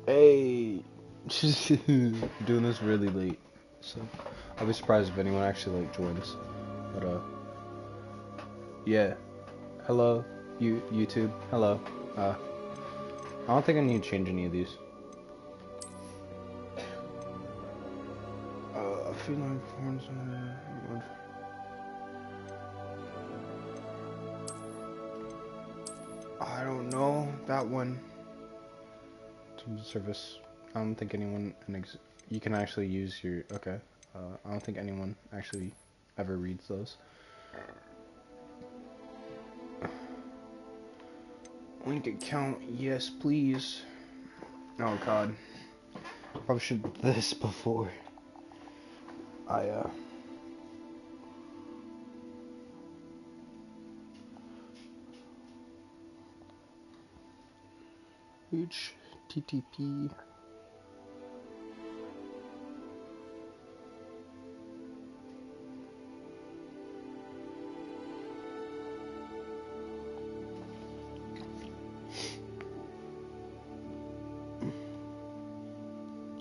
Hey, doing this really late, so I'll be surprised if anyone actually like joins. But yeah. Hello, YouTube. Hello. I don't think I need to change any of these. I feel like performance. I don't know that one. Service. I don't think anyone. You can actually use your. Okay. I don't think anyone actually ever reads those. Link account, yes, please. Oh God. Probably should have done this before. HTTP.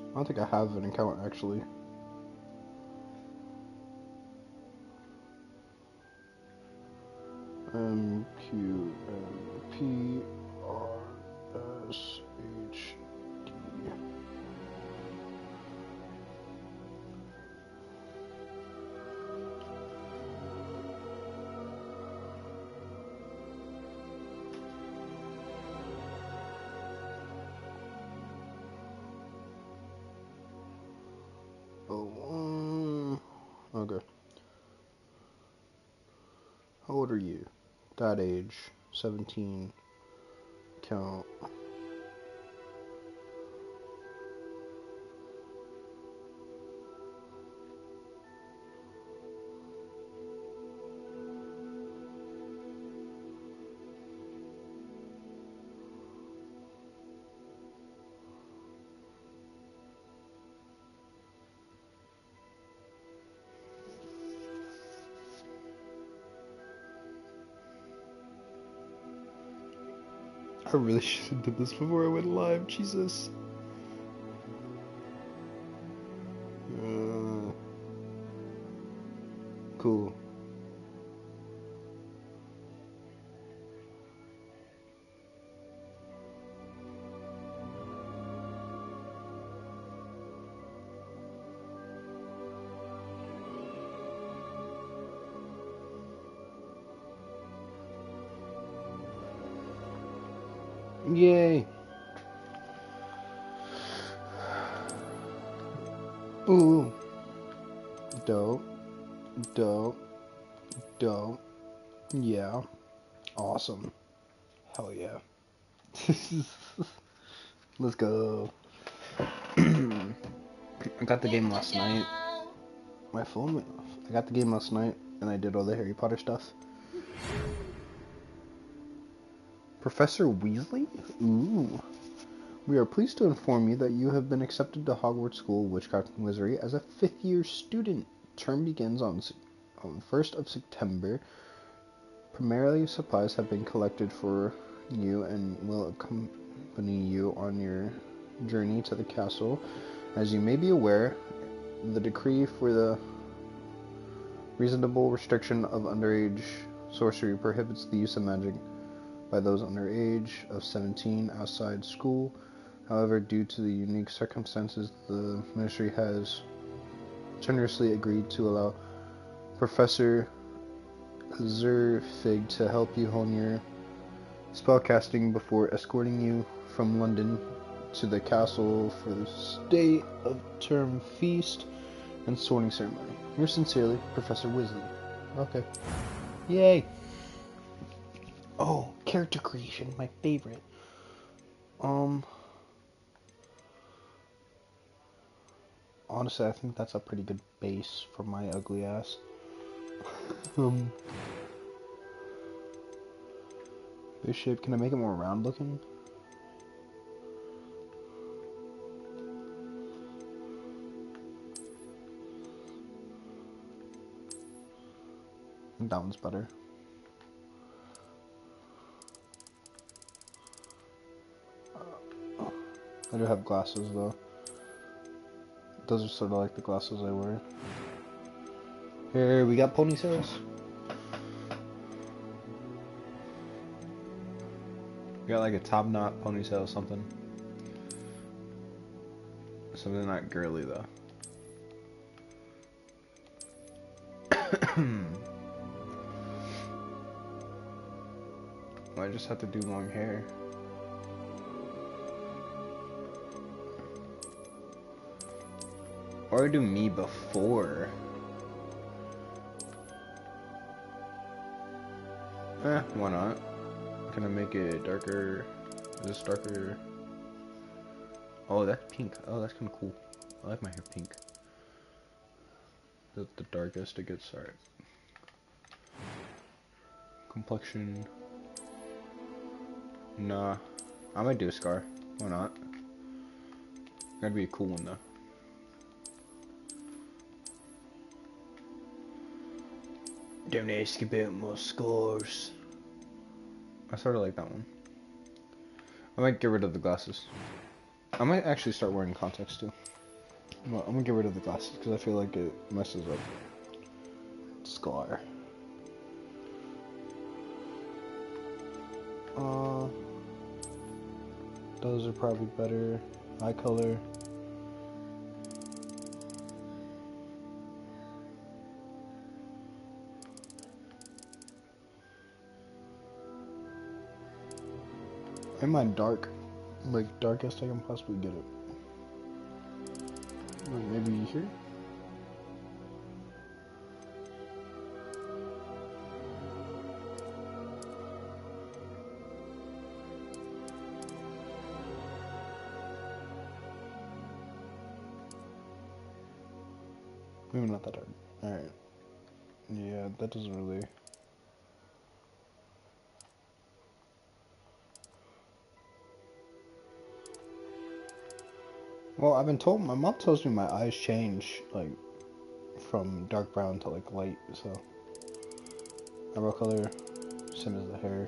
I don't think I have an account actually. MQMPRSHD. Oh, okay. How old are you? That age, 17. Count. I really should have did this before I went live, Jesus. Cool. Yay! Ooh. Dope. Dope. Dope. Yeah. Awesome. Hell yeah. Let's go. I got the game last night. My phone went off. I got the game last night and I did all the Harry Potter stuff. Professor Weasley? Ooh. We are pleased to inform you that you have been accepted to Hogwarts School of Witchcraft and Wizardry as a 5th-year student. Term begins on 1st of September. Primarily, supplies have been collected for you and will accompany you on your journey to the castle. As you may be aware, the decree for the reasonable restriction of underage sorcery prohibits the use of magic by those under age of 17 outside school. However, due to the unique circumstances, the ministry has generously agreed to allow Professor Zerfig to help you hone your spellcasting before escorting you from London to the castle for the stay of term feast and sorting ceremony. Yours sincerely, Professor Weasley. Okay. Yay! Oh, character creation, my favorite. Honestly, I think that's a pretty good base for my ugly ass. This shape, can I make it more round looking? I think that one's better. I do have glasses though. Those are sort of like the glasses I wear. Here, we got ponytails. We got like a top knot ponytail or something. Something not girly though. I just have to do long hair. Or do me before. Why not? Can I make it darker? Is this darker? Oh, that's pink. Oh, that's kind of cool. I like my hair pink. That's the darkest it gets. Alright. Complexion. Nah. I might do a scar. Why not? Gotta be a cool one though. Don't ask about my scars. I sort of like that one. I might get rid of the glasses. I might actually start wearing contacts too. Well, I'm gonna get rid of the glasses because I feel like it messes up. Scar. Those are probably better. Eye color. I mind dark, like darkest I can possibly get it. Maybe here? Maybe not that dark. Alright. Yeah, that doesn't really... Well, I've been told, my mom tells me my eyes change, like, from dark brown to, like, light, so. Eyebrow color, same as the hair.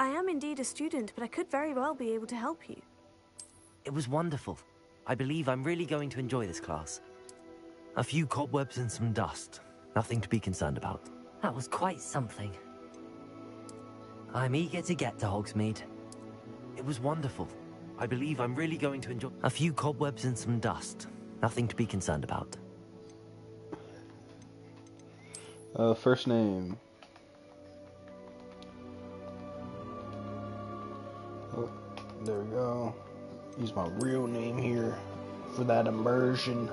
I am indeed a student, but I could very well be able to help you. It was wonderful. I believe I'm really going to enjoy this class. A few cobwebs and some dust. Nothing to be concerned about. That was quite something. I'm eager to get to Hogsmeade. It was wonderful. I believe I'm really going to enjoy... A few cobwebs and some dust. Nothing to be concerned about. First name. Oh, there we go. Use my real name here for that immersion.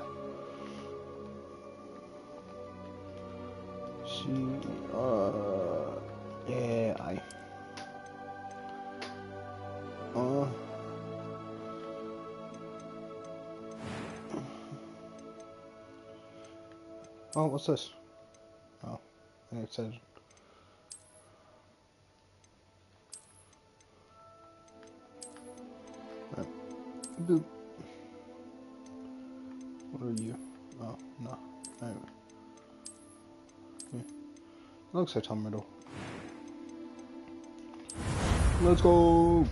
Yeah, oh, what's this? Oh, I'm excited. Right. Boop. What are you? Oh, no. Anyway. Yeah. Looks like Tom Riddle. Let's go!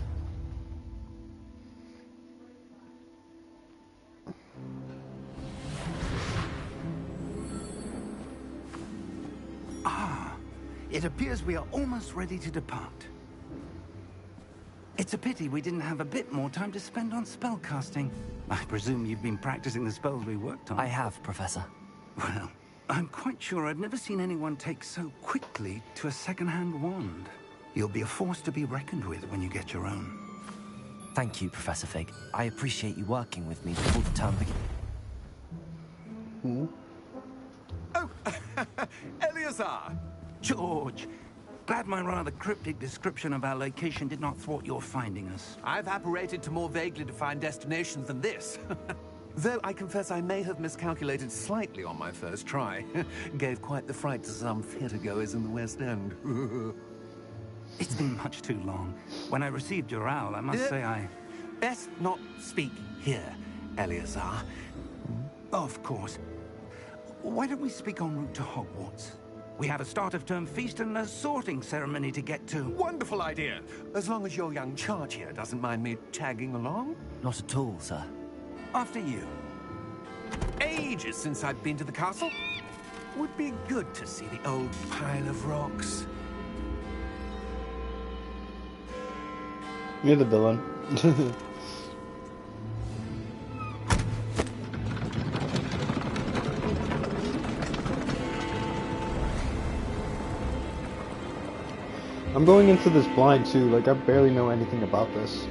It appears we are almost ready to depart. It's a pity we didn't have a bit more time to spend on spellcasting. I presume you've been practicing the spells we worked on. I have, Professor. Well, I'm quite sure I've never seen anyone take so quickly to a second-hand wand. You'll be a force to be reckoned with when you get your own. Thank you, Professor Fig. I appreciate you working with me before the term begins. Oh, Eleazar! George! Glad my rather cryptic description of our location did not thwart your finding us. I've apparated to more vaguely defined destinations than this. Though I confess I may have miscalculated slightly on my first try. Gave quite the fright to some theatergoers in the West End. It's been much too long. When I received your owl, I must say I... Best not speak here, Eleazar. Of course. Why don't we speak en route to Hogwarts? We have a start-of-term feast and a sorting ceremony to get to. Wonderful idea. As long as your young charge here doesn't mind me tagging along. Not at all, sir. After you. Ages since I've been to the castle. Would be good to see the old pile of rocks. You're the villain. I'm going into this blind too, like I barely know anything about this.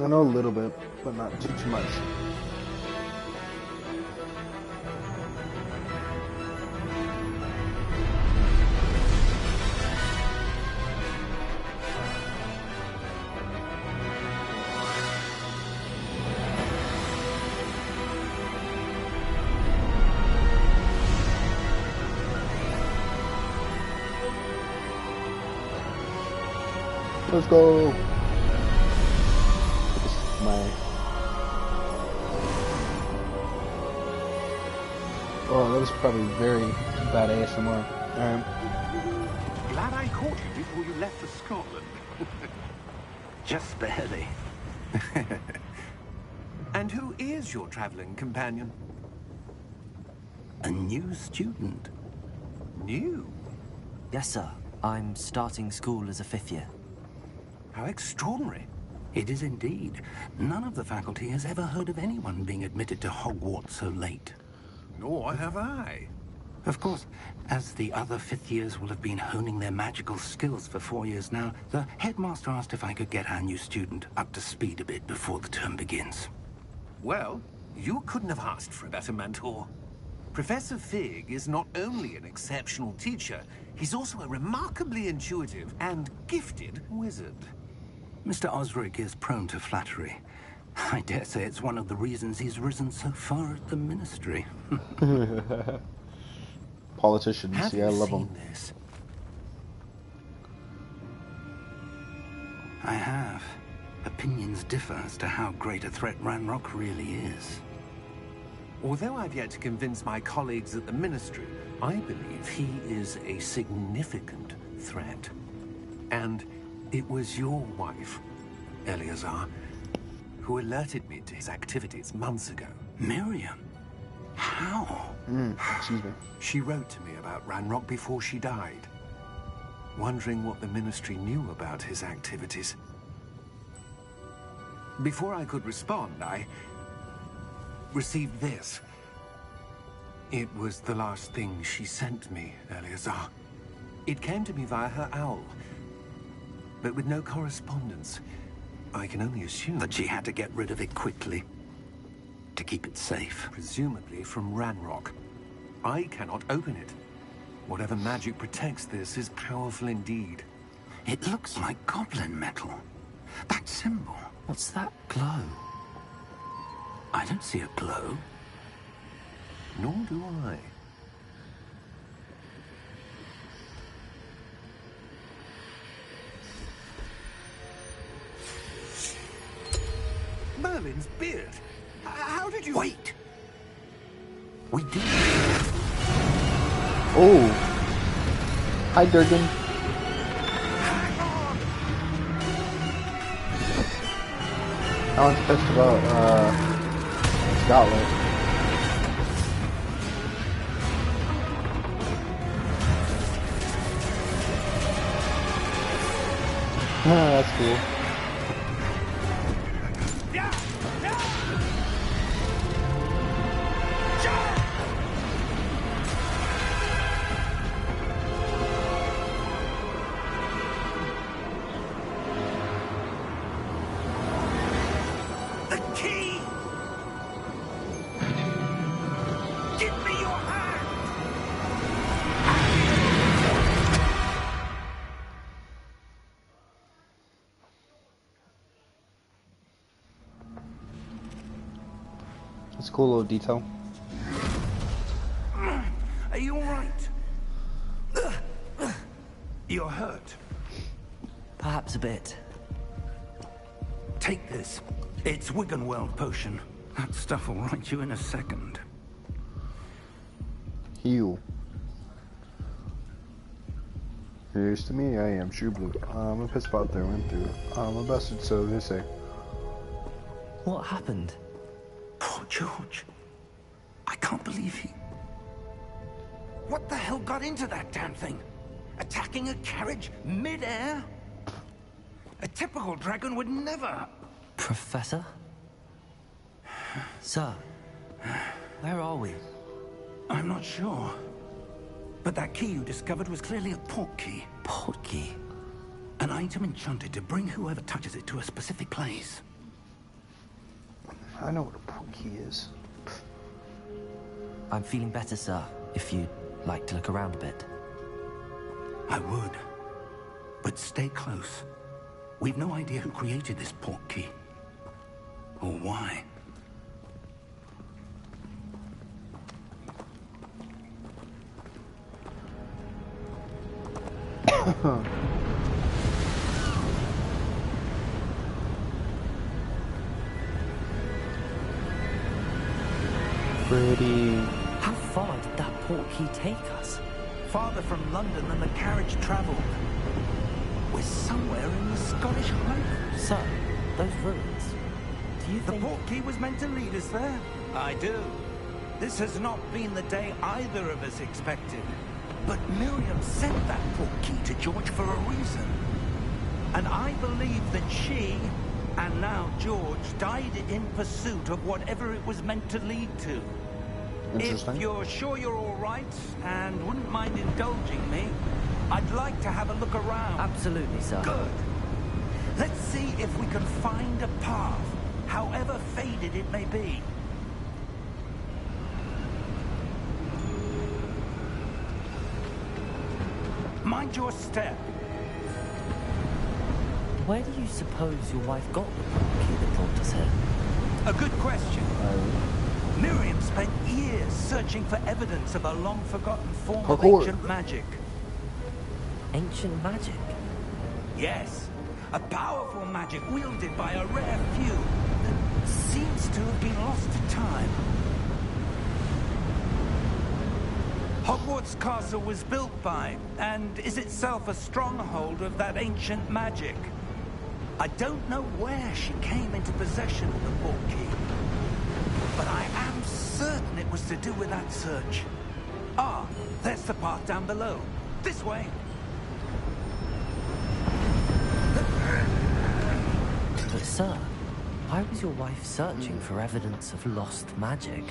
I know a little bit, but not too much. Let's go. Oh, that was probably very bad ASMR. Glad I caught you before you left for Scotland. Just barely. And who is your traveling companion? A new student. New? Yes, sir. I'm starting school as a 5th year. How extraordinary. It is indeed. None of the faculty has ever heard of anyone being admitted to Hogwarts so late. Nor have I. Of course, as the other 5th years will have been honing their magical skills for 4 years now, the headmaster asked if I could get our new student up to speed a bit before the term begins. Well, you couldn't have asked for a better mentor. Professor Fig is not only an exceptional teacher, he's also a remarkably intuitive and gifted wizard. Mr. Osric is prone to flattery. I dare say it's one of the reasons he's risen so far at the ministry. Politicians, yeah, I love them. This? I have. Opinions differ as to how great a threat Ranrock really is. Although I've yet to convince my colleagues at the ministry, I believe he is a significant threat. And it was your wife, Eleazar, who alerted me to his activities months ago. Miriam? How? Excuse me. She wrote to me about Ranrock before she died, wondering what the ministry knew about his activities. Before I could respond, I received this. It was the last thing she sent me, Eleazar. It came to me via her owl, but with no correspondence. I can only assume That she had to get rid of it quickly. To keep it safe. presumably from Ranrock. I cannot open it. Whatever magic protects this is powerful indeed. It looks like goblin metal. That symbol. What's that glow? I don't see a glow. Nor do I. Merlin's beard. How did you... Wait! We did. Oh. Hi, Durgan. That one's pissed about, Scotland. That's cool. The key! Give me your hand! It's a cool little detail. Are you all right? You're hurt. Perhaps a bit. Take this. It's Wiggenweld potion. That stuff will right you in a second. Heal. Here's to me, I am True Blue. I'm a piss spot through and through. I'm a bastard, so they say. What happened? Poor George. I can't believe he... What the hell got into that damn thing? Attacking a carriage mid-air? A typical dragon would never... Professor? Sir, where are we? I'm not sure. But that key you discovered was clearly a port key. Port key? An item enchanted to bring whoever touches it to a specific place. I know what a port key is. I'm feeling better, sir, if you'd like to look around a bit. I would. But stay close. We've no idea who created this port key. Or why. Pretty. How far did that port key take us? Farther from London than the carriage traveled. We're somewhere in the Scottish Highlands. Sir, those ruins. Do you The think... port key was meant to lead us there? I do. This has not been the day either of us expected. But Miriam sent that port key to George for a reason. And I believe that she, and now George, died in pursuit of whatever it was meant to lead to. If you're sure you're all right, and wouldn't mind indulging me, I'd like to have a look around. Absolutely, sir. Good. Let's see if we can find a path, however faded it may be. Mind your step. Where do you suppose your wife got the port key that brought us here? A good question. Miriam spent years searching for evidence of a long-forgotten form of ancient magic. Ancient magic? Yes. A powerful magic wielded by a rare few that seems to have been lost to time. Hogwarts Castle was built by, and is itself a stronghold of that ancient magic. I don't know where she came into possession of the port key, but I am certain it was to do with that search. Ah, there's the path down below. This way. But sir, why was your wife searching for evidence of lost magic?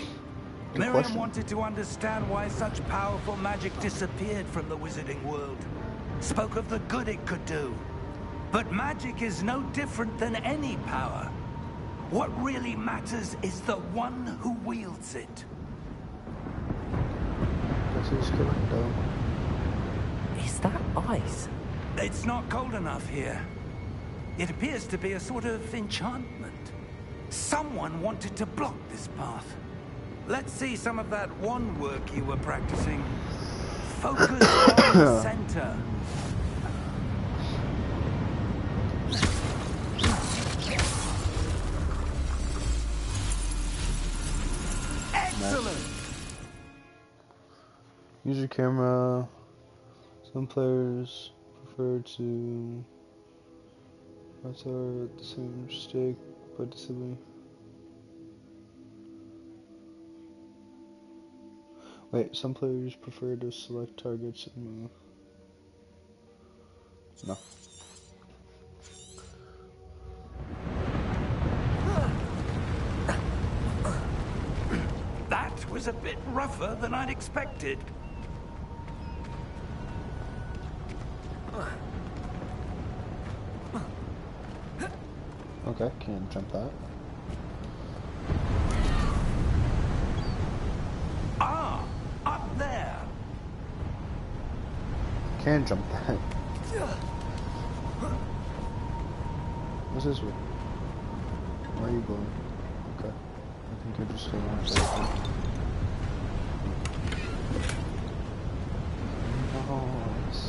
Miriam wanted to understand why such powerful magic disappeared from the wizarding world. Spoke of the good it could do. But magic is no different than any power. What really matters is the one who wields it. Is that ice? It's not cold enough here. It appears to be a sort of enchantment. Someone wanted to block this path. Let's see some of that wand work you were practicing. Focus on the center. Excellent! Use your camera. Some players prefer to the same stick, but disably. Wait, some players prefer to select targets and move. No. That was a bit rougher than I'd expected. Okay, can't jump that. Ah, up there. Can jump that. What's this way? Where are you going? Okay. I think you're just going to that. Nice.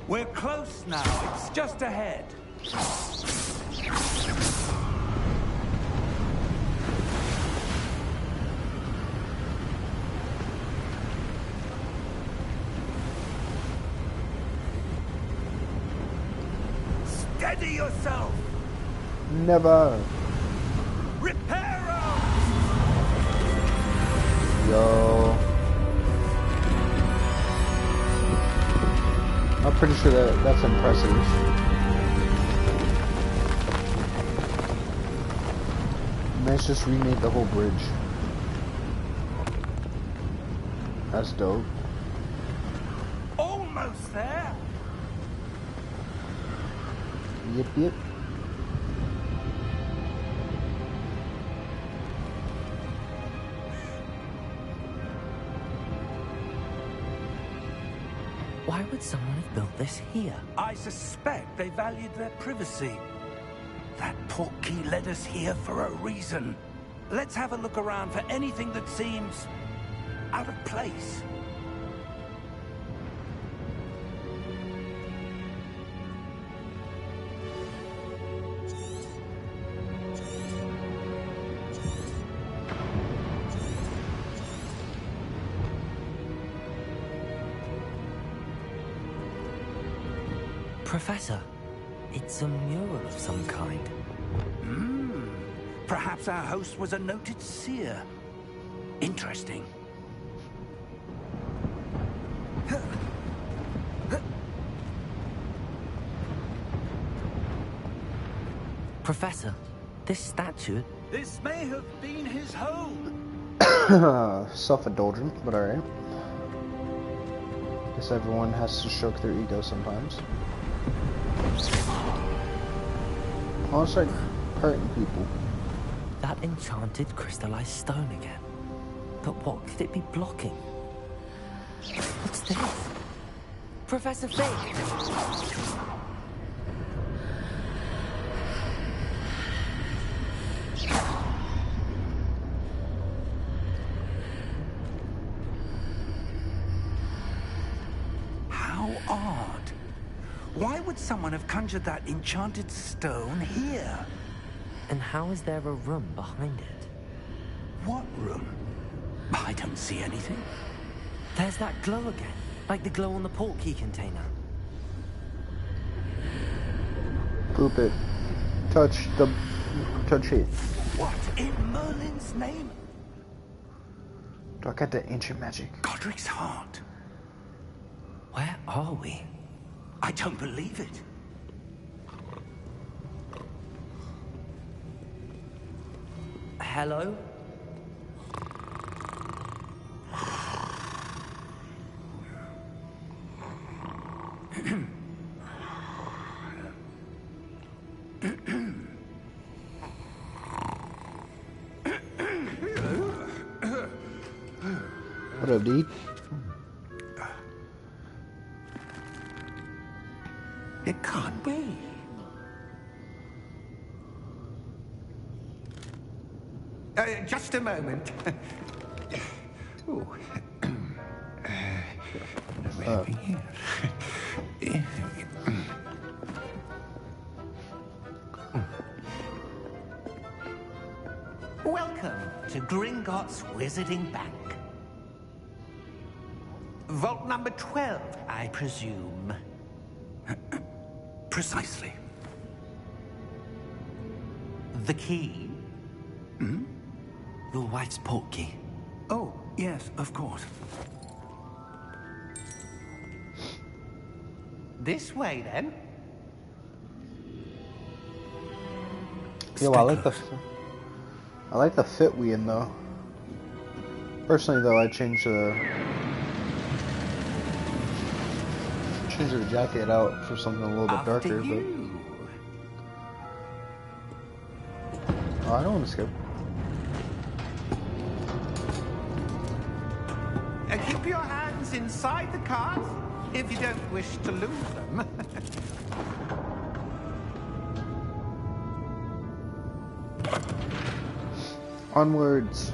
We're close now. It's just ahead. Steady yourself. Never. Reparo! Yo. I'm pretty sure that's impressive. Let's just remade the whole bridge. That's dope. Almost there. Yep, yep. Why would someone have built this here? I suspect they valued their privacy. That portkey led us here for a reason. Let's have a look around for anything that seems out of place. Professor, it's a mural of some kind. Perhaps our host was a noted seer. Interesting. Professor, this statue... This may have been his home. Self-indulgent, but alright. Guess everyone has to stroke their ego sometimes. I'll start hurting people. That enchanted crystallized stone again. But what could it be blocking? What's this? Professor Fig! How odd. Why would someone have conjured that enchanted stone here? And how is there a room behind it? What room? I don't see anything. There's that glow again, like the glow on the portkey container. Poop it. Touch it. What in Merlin's name? Do I got the ancient magic? Godric's heart. Where are we? I don't believe it. Hello? What up, D? It can't be. Just a moment. Ooh. Welcome to Gringotts Wizarding Bank. Vault number 12, I presume. Precisely. The key? Your wife's portkey. Oh, yes, of course. This way, then. Yo, I like the fit we in though. Personally though, I changed the jacket out for something a little bit darker, but oh, I don't want to skip. Keep your hands inside the cart if you don't wish to lose them. Onwards.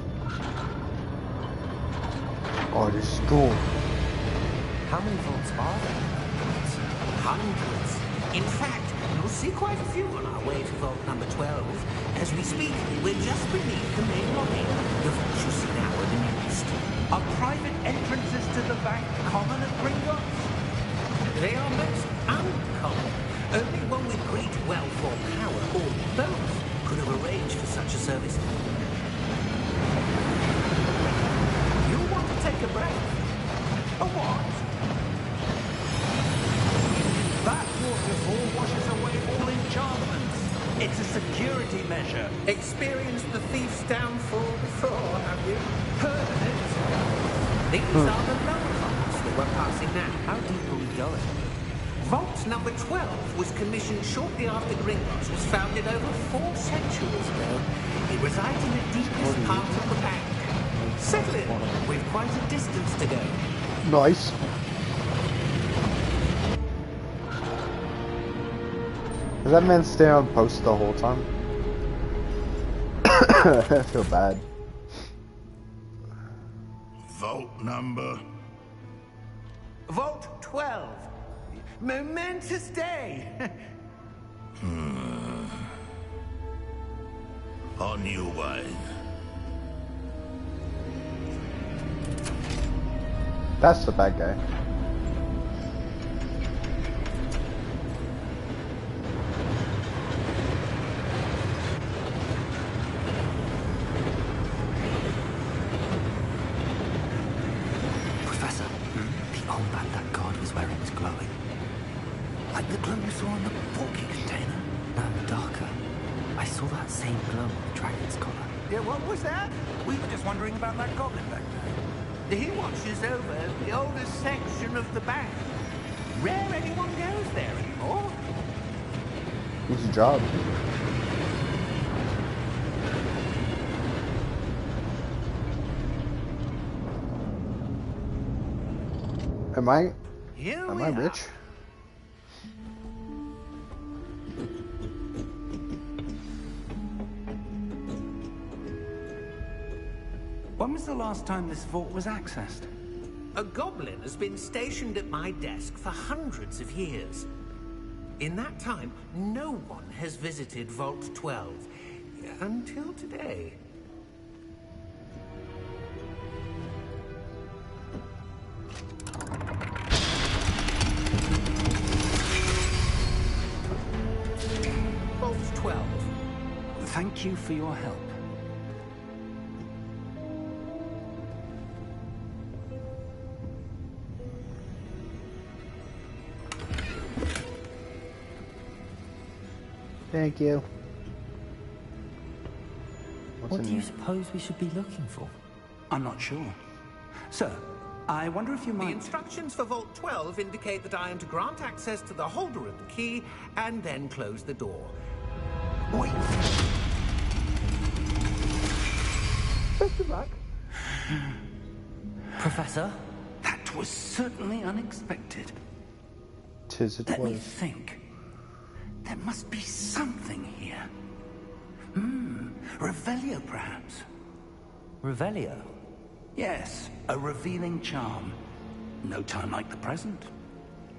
Oh, this is cool. How many vaults are there? Hundreds. In fact, you'll see quite a few on our way to vault number 12. As we speak, we're just beneath the main lobby. The vaults you see now are the newest. Are private entrances to the bank common at Gringotts? They are most uncommon. Only one with great wealth or power, or both, could have arranged for such a service. You'll want to take a breath. A what? That waterfall washes away all enchantments. It's a security measure. Experienced the thief's downfall before, have you? Heard of it? These are the lower vaults that we're passing now. How deep are we going? Vault number 12 was commissioned shortly after Gringotts was founded over 4 centuries ago. It resides in the deepest part of the bank. Settle in. We've quite a distance to go. Nice. Does that man stay on post the whole time? I feel bad. Vault number? Vault 12. Momentous day. On your way. That's the bad guy. Professor, the armband that guard was wearing was glowing. Like the glow you saw on the porky container? No, darker. I saw that same glow on the dragon's collar. Yeah, what was that? We were just wondering about that goblin back there. He watches over the oldest section of the bank. Rare anyone goes there anymore. What's your job? Am I rich? When was the last time this vault was accessed? A goblin has been stationed at my desk for hundreds of years. In that time, no one has visited Vault 12. Until today. Vault 12. Thank you for your help. Thank you. What do you suppose we should be looking for? I'm not sure. Sir, I wonder if you The might... instructions for Vault 12 indicate that I am to grant access to the holder of the key and then close the door. Wait. Best of luck. Professor? That was certainly unexpected. Tis it Let me was. think. There must be something here. Revelio, perhaps. Revelio? Yes, a revealing charm. No time like the present.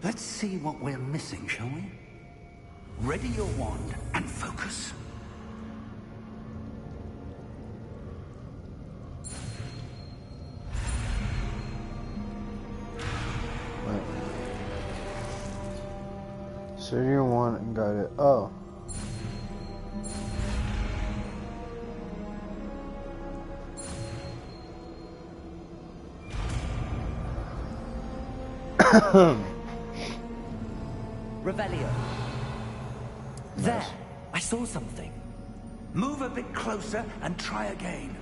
Let's see what we're missing, shall we? Ready your wand and focus. Right. So you want and got it. Oh. Revelio. There. I saw something. Move a bit closer and try again.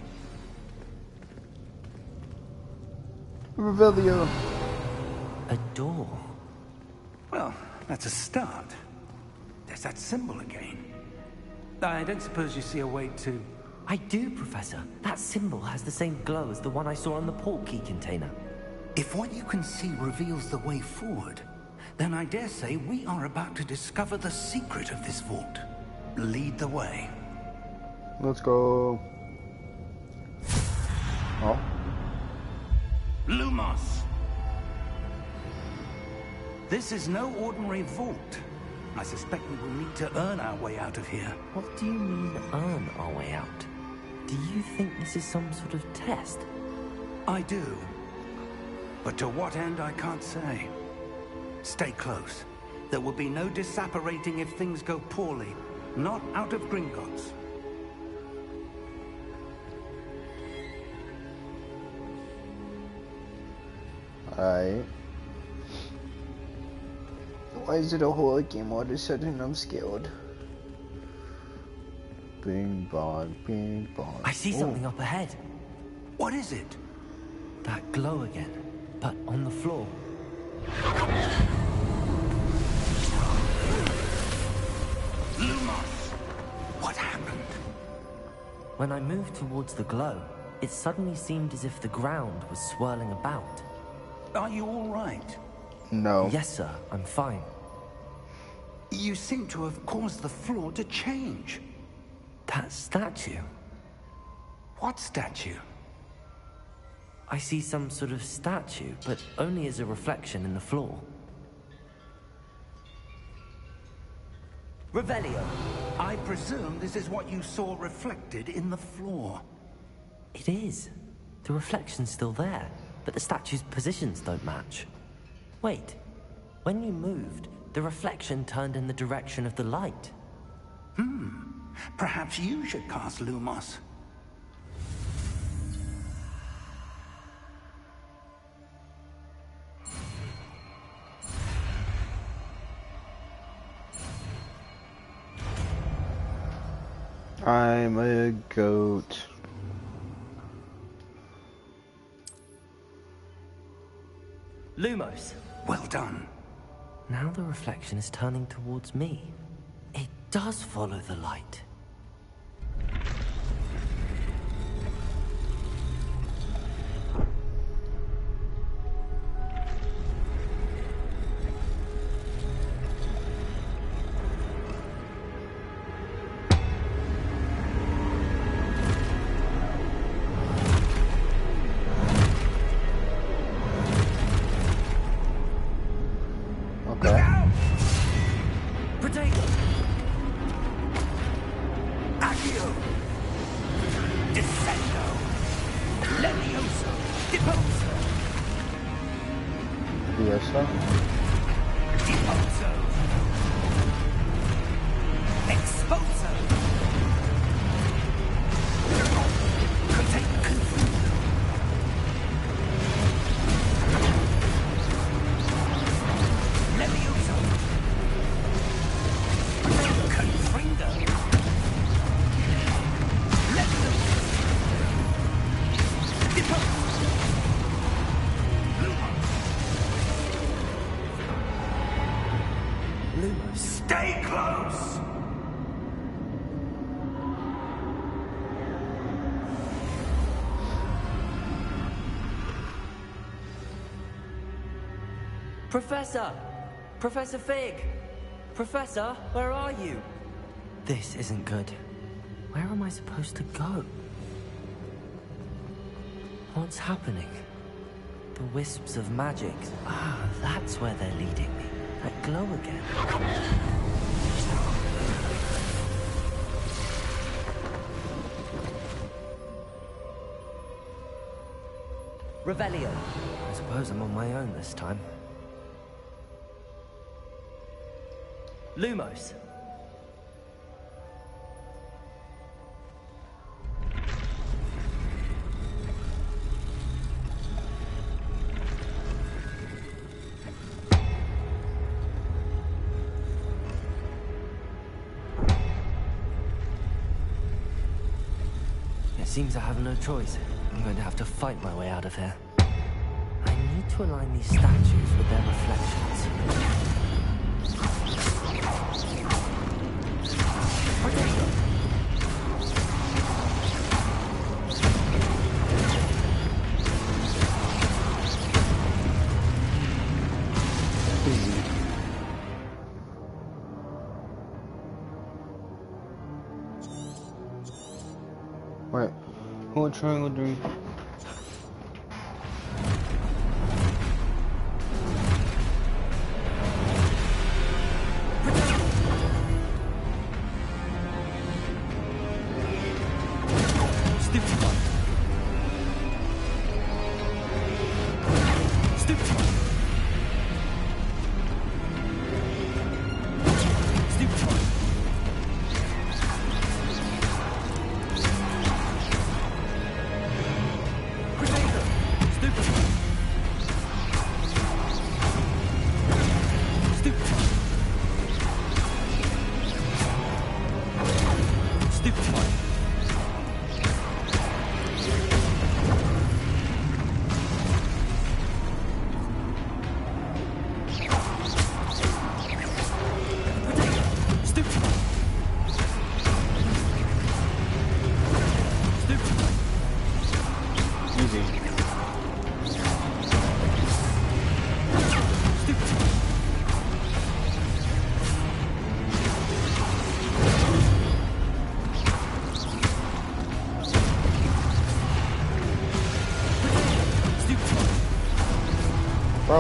Revelio. A door. Well, that's a start. There's that symbol again. I don't suppose you see a way to... I do, Professor. That symbol has the same glow as the one I saw on the port key container. If what you can see reveals the way forward, then I dare say we are about to discover the secret of this vault. Lead the way. Let's go. Oh. Lumos! This is no ordinary vault. I suspect we will need to earn our way out of here. What do you mean, earn our way out? Do you think this is some sort of test? I do. But to what end, I can't say. Stay close. There will be no disapparating if things go poorly. Not out of Gringotts. Alright. Why is it a horror game all of a sudden I'm scared? Bing bong, bing bong. I see something up ahead. What is it? That glow again, but on the floor. Lumos! What happened? When I moved towards the glow, it suddenly seemed as if the ground was swirling about. Are you all right? No. Yes, sir, I'm fine. You seem to have caused the floor to change. That statue? What statue? I see some sort of statue, but only as a reflection in the floor. Revelio, I presume this is what you saw reflected in the floor. It is. The reflection's still there, but the statue's positions don't match. Wait, when you moved, the reflection turned in the direction of the light. Perhaps you should cast Lumos. I'm a goat. Lumos! Well done. Now the reflection is turning towards me. It does follow the light. Stay close! Professor! Professor Fig! Professor, where are you? This isn't good. Where am I supposed to go? What's happening? The wisps of magic. Ah, that's where they're leading me. That glow again. Revelio. I suppose I'm on my own this time. Lumos. It seems I have no choice. I'm going to have to fight my way out of here. I need to align these statues with their reflections. Right. Hold triangle during.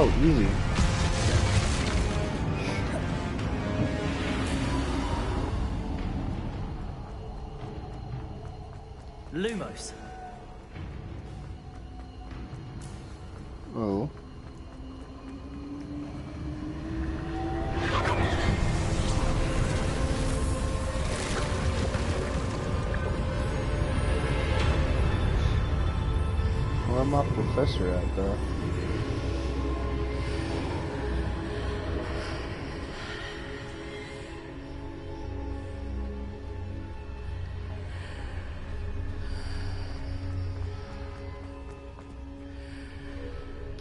Oh, easy. Lumos. Oh. Where my professor at, though?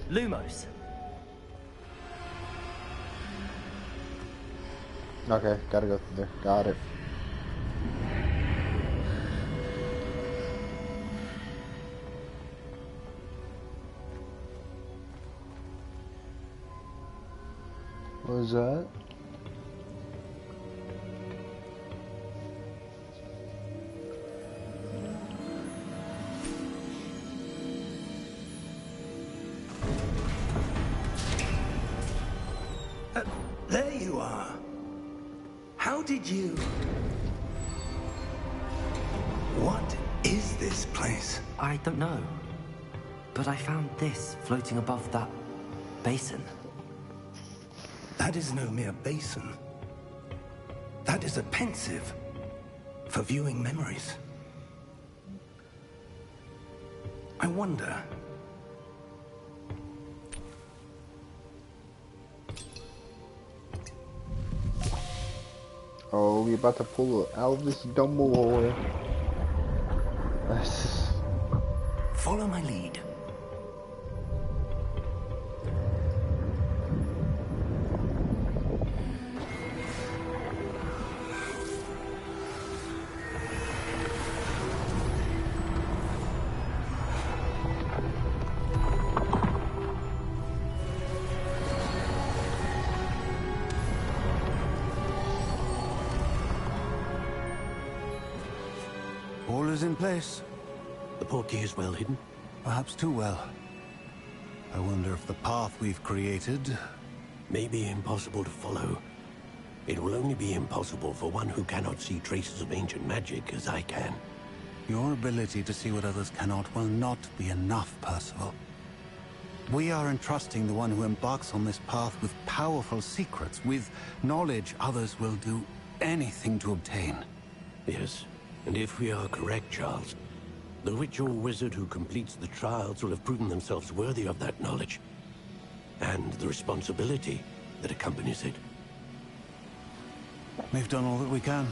Lumos. Okay, gotta go through there. Got it. What was that? There you are. How did you... What is this place? I don't know. But I found this floating above that basin. That is no mere basin. That is a pensive for viewing memories. I wonder... Oh, we about to pull a Elvis Dumbledore. Follow my lead. All is in place. The portkey is well hidden. Perhaps too well. I wonder if the path we've created... May be impossible to follow. It will only be impossible for one who cannot see traces of ancient magic as I can. Your ability to see what others cannot will not be enough, Percival. We are entrusting the one who embarks on this path with powerful secrets, with knowledge others will do anything to obtain. Yes, and if we are correct, Charles, the witch or wizard who completes the trials will have proven themselves worthy of that knowledge, and the responsibility that accompanies it. We've done all that we can.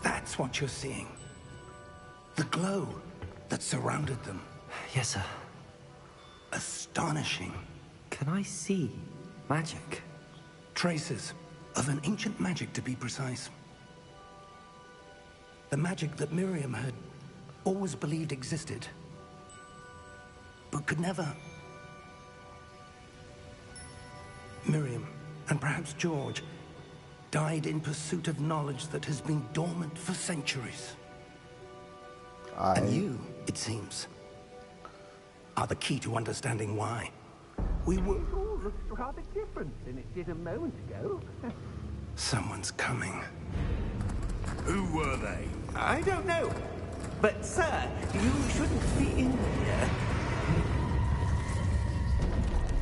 That's what you're seeing. The glow that surrounded them. Yes, sir. Astonishing. Can I see magic? Traces of an ancient magic, to be precise. The magic that Miriam had always believed existed, but could never. Miriam, and perhaps George, died in pursuit of knowledge that has been dormant for centuries. And you, it seems, are the key to understanding why. We were... It all looks rather different than it did a moment ago. Someone's coming. Who were they? I don't know. But, sir, you shouldn't be in here.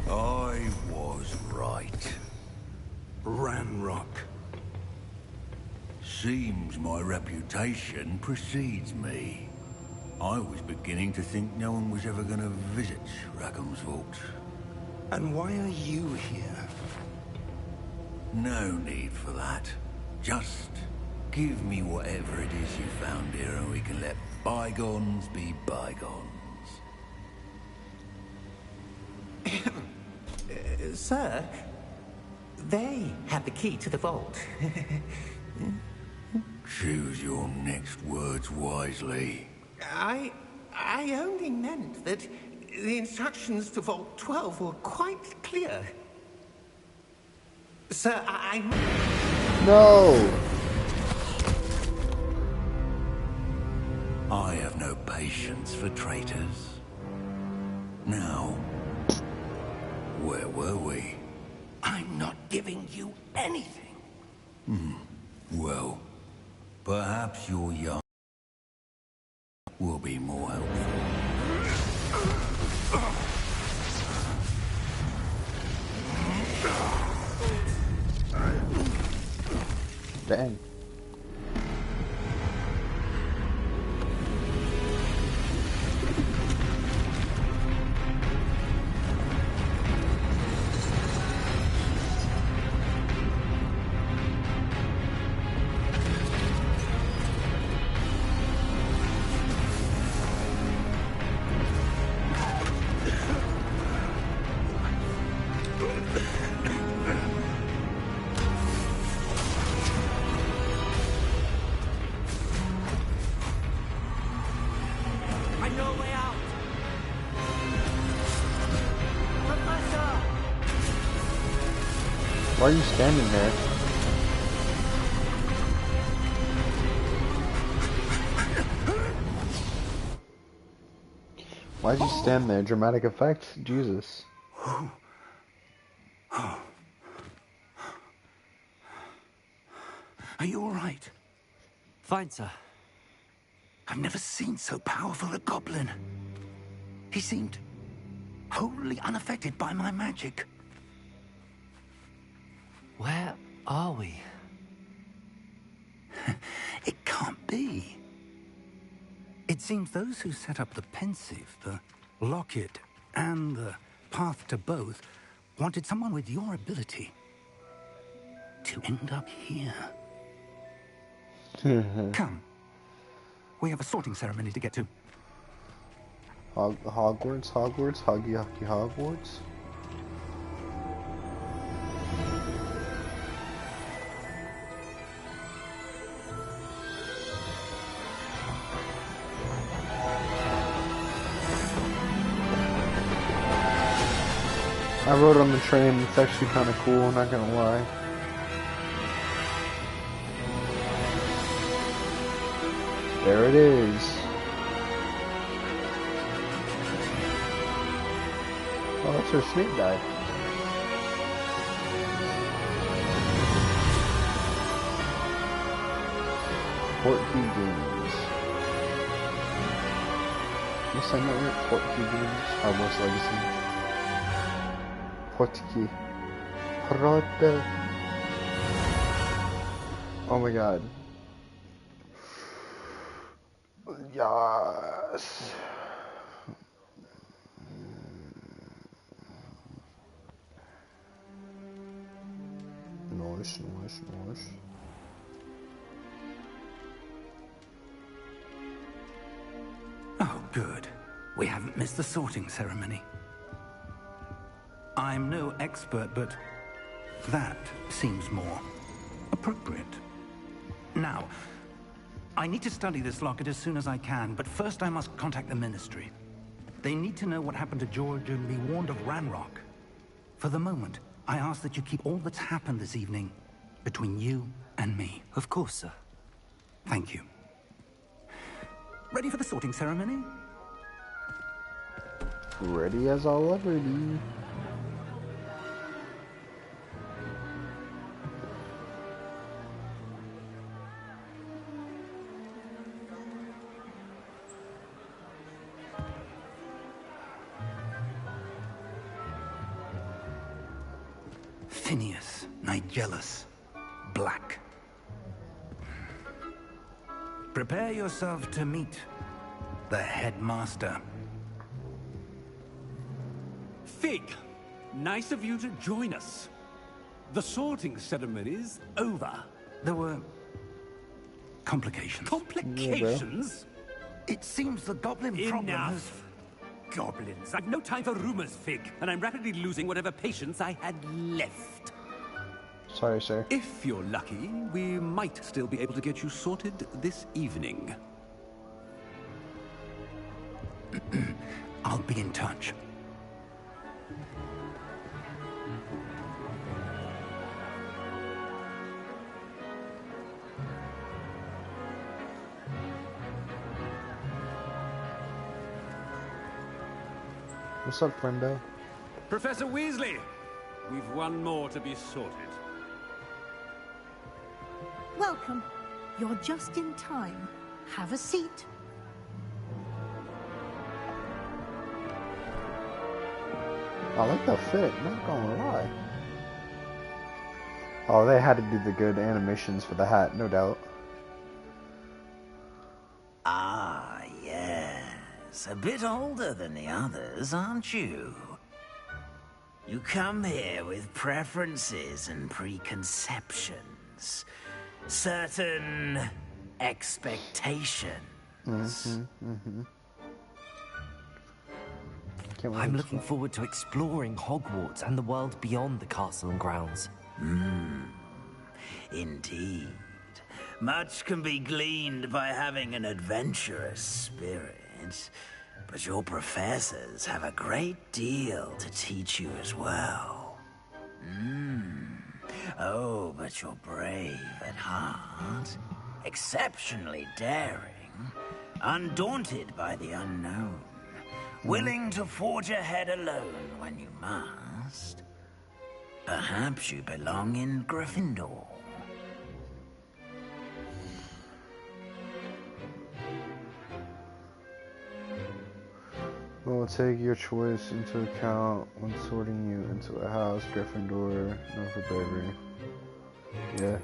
I was right. Ranrock. Seems my reputation precedes me. I was beginning to think no one was ever going to visit Rackham's vault. And why are you here? No need for that. Just give me whatever it is you found here and we can let bygones be bygones. Sir, they have the key to the vault. Choose your next words wisely. I only meant that the instructions to Vault 12 were quite clear. Sir, I... No! I have no patience for traitors. Now, where were we? I'm not giving you anything. Well, perhaps your yarn will be more helpful. Dang. I know a way out! Professor! Why are you standing there? Why'd you stand there? Dramatic effect? Jesus. Are you all right? Fine, sir. I've never seen so powerful a goblin. He seemed wholly unaffected by my magic. Where are we? It can't be. It seems those who set up the pensive, the locket, and the path to both wanted someone with your ability to end up here. Come. We have a sorting ceremony to get to. Hogwarts, Huggy Hucky Hogwarts. I rode on the train, it's actually kind of cool, not gonna lie. There it is. Oh, that's where Snape died. Portkey Games. Yes, I know it. Portkey Games. Hogwarts Legacy. Portkey. Porte. Oh my god. Yes. Nice. Oh, good. We haven't missed the sorting ceremony. I'm no expert, but that seems more appropriate. Now, I need to study this locket as soon as I can, but first I must contact the Ministry. They need to know what happened to George and be warned of Ranrock. For the moment, I ask that you keep all that's happened this evening between you and me. Of course, sir. Thank you. Ready for the sorting ceremony? Ready as I'll ever be. Phineas, Nigellus, Black. Prepare yourself to meet the headmaster. Fig, nice of you to join us. The sorting ceremony's over. There were complications. Complications? It seems the goblin problem has... Enough. Goblins. I've no time for rumors, Fig, and I'm rapidly losing whatever patience I had left. Sorry, sir. If you're lucky, we might still be able to get you sorted this evening. I'll be in touch. What's up, friendo? Professor Weasley, we've one more to be sorted. Welcome. You're just in time. Have a seat. I like the fit, not gonna lie. Oh, they had to do the good animations for the hat, no doubt. Ah, yes. A bit older than the others, aren't you? You come here with preferences and preconceptions. Certain expectations. I'm looking forward to exploring Hogwarts and the world beyond the castle and grounds. Indeed. Much can be gleaned by having an adventurous spirit, but your professors have a great deal to teach you as well. Oh, but you're brave at heart, exceptionally daring, undaunted by the unknown, willing to forge ahead alone when you must. Perhaps you belong in Gryffindor. We'll take your choice into account when sorting you into a house, Gryffindor, known for bravery. Yeah.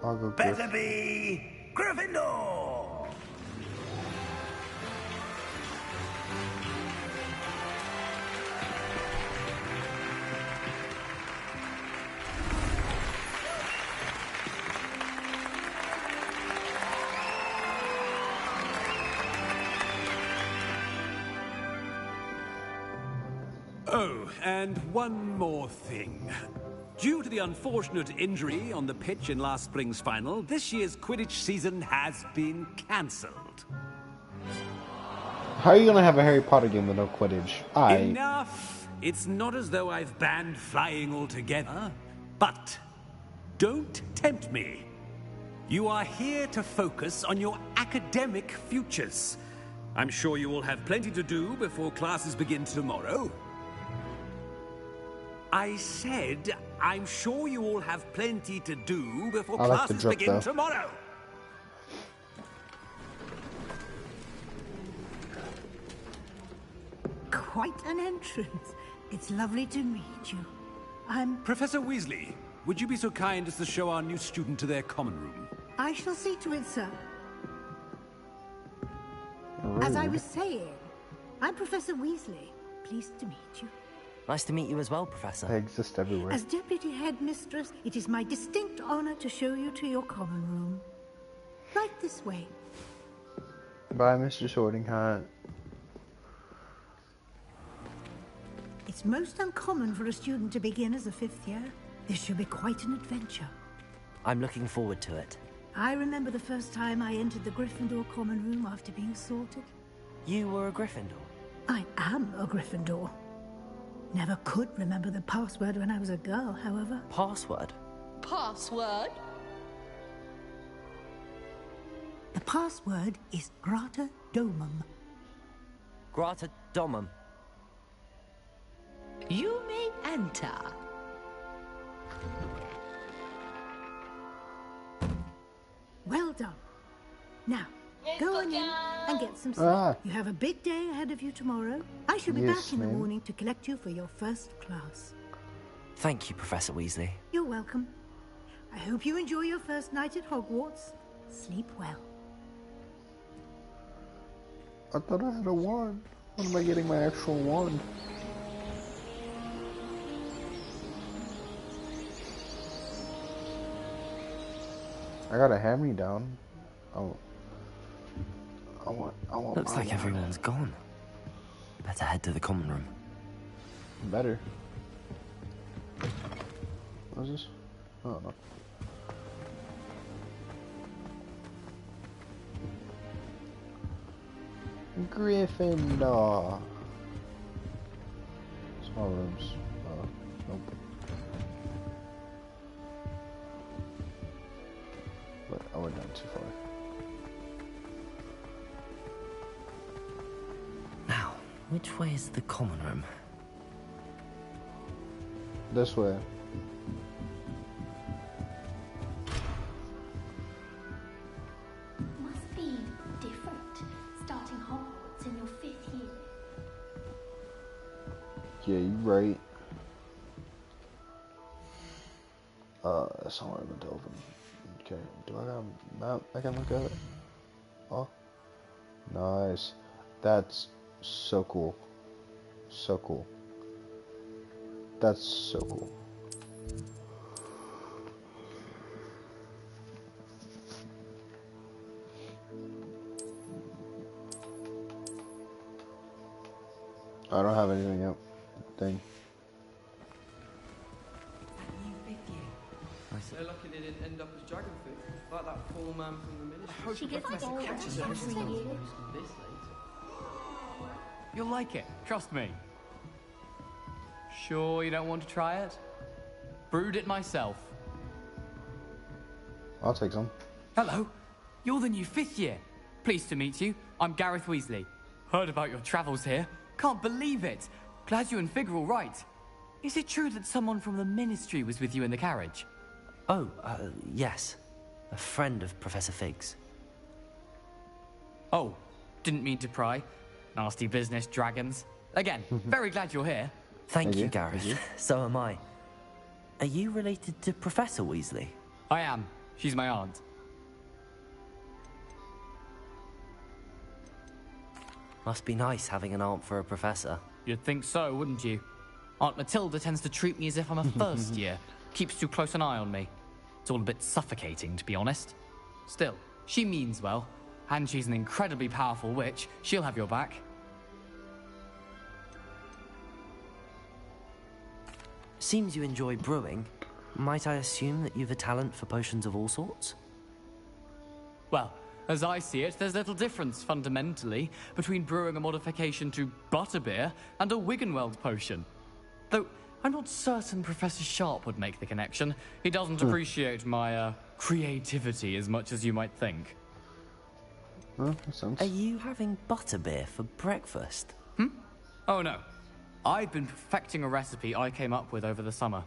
I'll go Better be Gryffindor! Oh, and one more thing. Due to the unfortunate injury on the pitch in last spring's final, this year's Quidditch season has been cancelled. How are you gonna have a Harry Potter game with no Quidditch? Enough! It's not as though I've banned flying altogether, but don't tempt me. You are here to focus on your academic futures. I'm sure you will have plenty to do before classes begin tomorrow. I said, I'm sure you all have plenty to do before classes begin tomorrow. Quite an entrance. It's lovely to meet you. I'm... Professor Weasley, would you be so kind as to show our new student to their common room? I shall see to it, sir. Rude. As I was saying, I'm Professor Weasley. Pleased to meet you. Nice to meet you as well, Professor. They exist everywhere. As Deputy Headmistress, it is my distinct honor to show you to your common room. Right this way. Bye, Mr. Sorting Hat. It's most uncommon for a student to begin as a 5th year. This should be quite an adventure. I'm looking forward to it. I remember the first time I entered the Gryffindor common room after being sorted. You were a Gryffindor? I am a Gryffindor. Never could remember the password when I was a girl, however. Password? Password? The password is Grata Domum. Grata Domum. You may enter. Well done. Now, go on in and get some sleep. You have a big day ahead of you tomorrow. I shall be back in the morning to collect you for your first class. Thank you, Professor Weasley. You're welcome. I hope you enjoy your first night at Hogwarts. Sleep well. I thought I had a wand. When am I getting my actual wand? I got a hand-me-down. Oh. I want Looks like everyone's gone. Better head to the common room. Better. What is this? Oh, no. Gryffindor. Small rooms. Nope. But I went down too far. Now, Which way is the common room? This way. Must be different, starting Hogwarts in your 5th year. Yeah, you're right. That's not what I meant to open. Okay, do I got a map I can look at it? Oh, nice. That's so cool. So cool. That's so cool. I don't have anything yet. Dang. They're lucky they didn't end up as dragon food, like that poor man from the ministry. She gets catches every year. You'll like it, trust me. Sure you don't want to try it? Brewed it myself. I'll take some. Hello, you're the new 5th year. Pleased to meet you. I'm Gareth Weasley. Heard about your travels here. Can't believe it. Glad you and Fig are all right. Is it true that someone from the ministry was with you in the carriage? Oh, yes. A friend of Professor Fig's. Oh, didn't mean to pry. Nasty business, dragons. Again, very glad you're here. Thank you, Gareth. So am I. Are you related to Professor Weasley? I am. She's my aunt. Must be nice having an aunt for a professor. You'd think so, wouldn't you? Aunt Matilda tends to treat me as if I'm a first year. Keeps too close an eye on me. It's all a bit suffocating, to be honest. Still, she means well. And she's an incredibly powerful witch. She'll have your back. Seems you enjoy brewing. Might I assume that you've a talent for potions of all sorts? Well, as I see it, there's little difference, fundamentally, between brewing a modification to butterbeer and a Wiggenweld potion. Though, I'm not certain Professor Sharp would make the connection. He doesn't appreciate my, creativity as much as you might think. Well, that sounds... Are you having butterbeer for breakfast? Oh, no. I've been perfecting a recipe I came up with over the summer.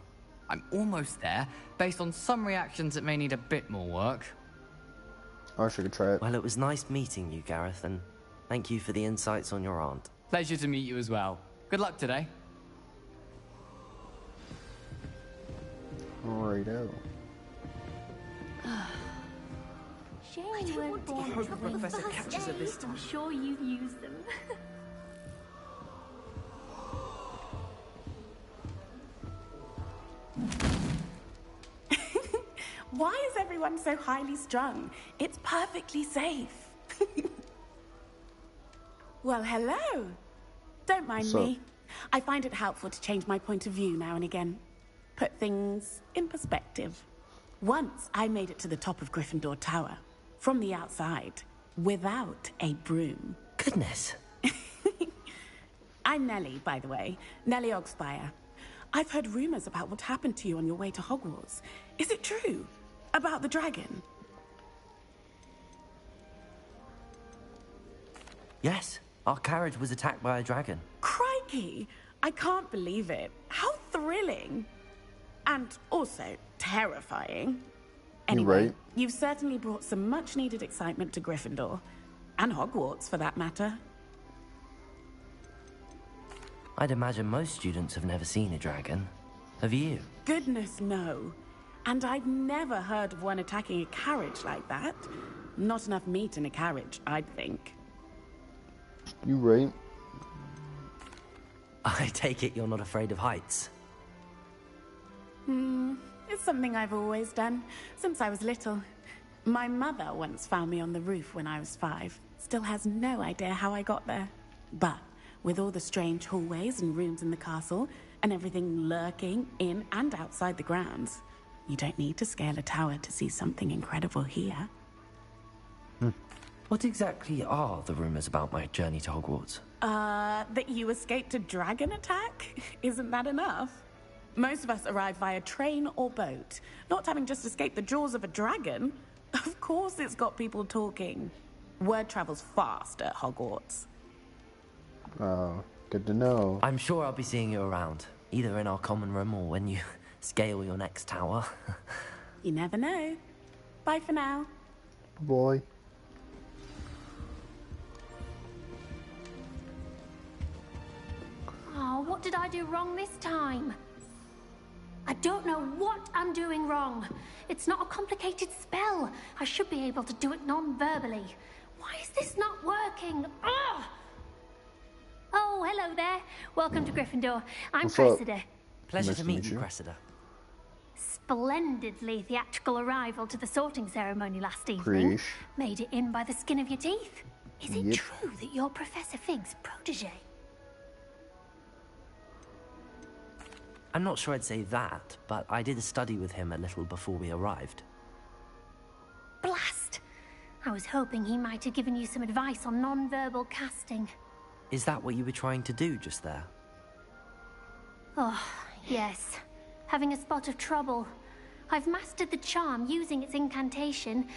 I'm almost there, based on some reactions that may need a bit more work. I wish I could try it. Well, it was nice meeting you, Gareth, and thank you for the insights on your aunt. Pleasure to meet you as well. Good luck today. Righto. Shame you weren't born hope the professor catches her this time. I'm sure you've used them. Why is everyone so highly strung? It's perfectly safe. Well, hello. Don't mind me. I find it helpful to change my point of view now and again. Put things in perspective. Once I made it to the top of Gryffindor Tower, from the outside, without a broom. Goodness. I'm Nellie, by the way. Nellie Ogspire. I've heard rumors about what happened to you on your way to Hogwarts. Is it true? About the dragon? Yes, our carriage was attacked by a dragon. Crikey! I can't believe it. How thrilling! And also terrifying. Anyway, right. You've certainly brought some much-needed excitement to Gryffindor. And Hogwarts, for that matter. I'd imagine most students have never seen a dragon. Have you? Goodness, no. And I've never heard of one attacking a carriage like that. Not enough meat in a carriage, I'd think. You right. I take it you're not afraid of heights. It's something I've always done, since I was little. My mother once found me on the roof when I was 5. Still has no idea how I got there. But with all the strange hallways and rooms in the castle, and everything lurking in and outside the grounds, you don't need to scale a tower to see something incredible here. What exactly are the rumors about my journey to Hogwarts? That you escaped a dragon attack? Isn't that enough? Most of us arrive via train or boat, not having just escaped the jaws of a dragon. Of course it's got people talking. Word travels fast at Hogwarts. Good to know. I'm sure I'll be seeing you around, either in our common room or when you scale your next tower. You never know. Bye for now. Boy. Oh, what did I do wrong this time? I don't know what I'm doing wrong. It's not a complicated spell. I should be able to do it non-verbally. Why is this not working? Ugh! Oh, hello there. Welcome to Gryffindor. I'm Cressida. Pleasure to meet you, Cressida. Splendidly theatrical arrival to the sorting ceremony last evening. Made it in by the skin of your teeth. Is it true that you're Professor Fig's protege? I'm not sure I'd say that, but I did study with him a little before we arrived. Blast! I was hoping he might have given you some advice on non-verbal casting. Is that what you were trying to do just there? Oh, yes. Having a spot of trouble. I've mastered the charm using its incantation,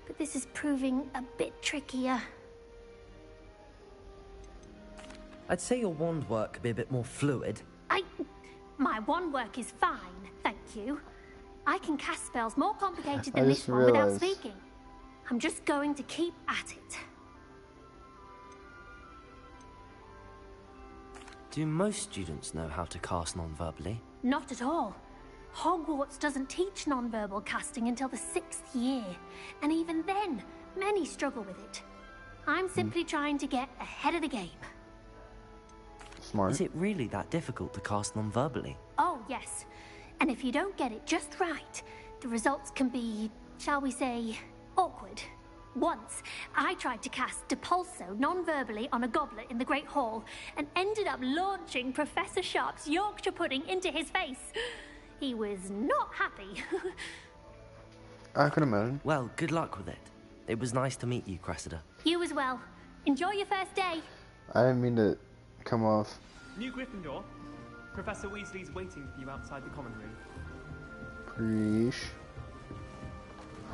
but this is proving a bit trickier. I'd say your wand work could be a bit more fluid. My wand work is fine, thank you. I can cast spells more complicated than this one without speaking. I'm just going to keep at it. Do most students know how to cast non-verbally? Not at all. Hogwarts doesn't teach non-verbal casting until the 6th year, and even then, many struggle with it. I'm simply trying to get ahead of the game. Smart. Is it really that difficult to cast non-verbally? Oh, yes. And if you don't get it just right, the results can be, shall we say, awkward. Once, I tried to cast Depulso non-verbally on a goblet in the Great Hall and ended up launching Professor Sharp's Yorkshire pudding into his face. He was not happy. I can imagine. Well, good luck with it. It was nice to meet you, Cressida. You as well. Enjoy your first day. I didn't mean to come off. New Gryffindor. Professor Weasley's waiting for you outside the common Preach.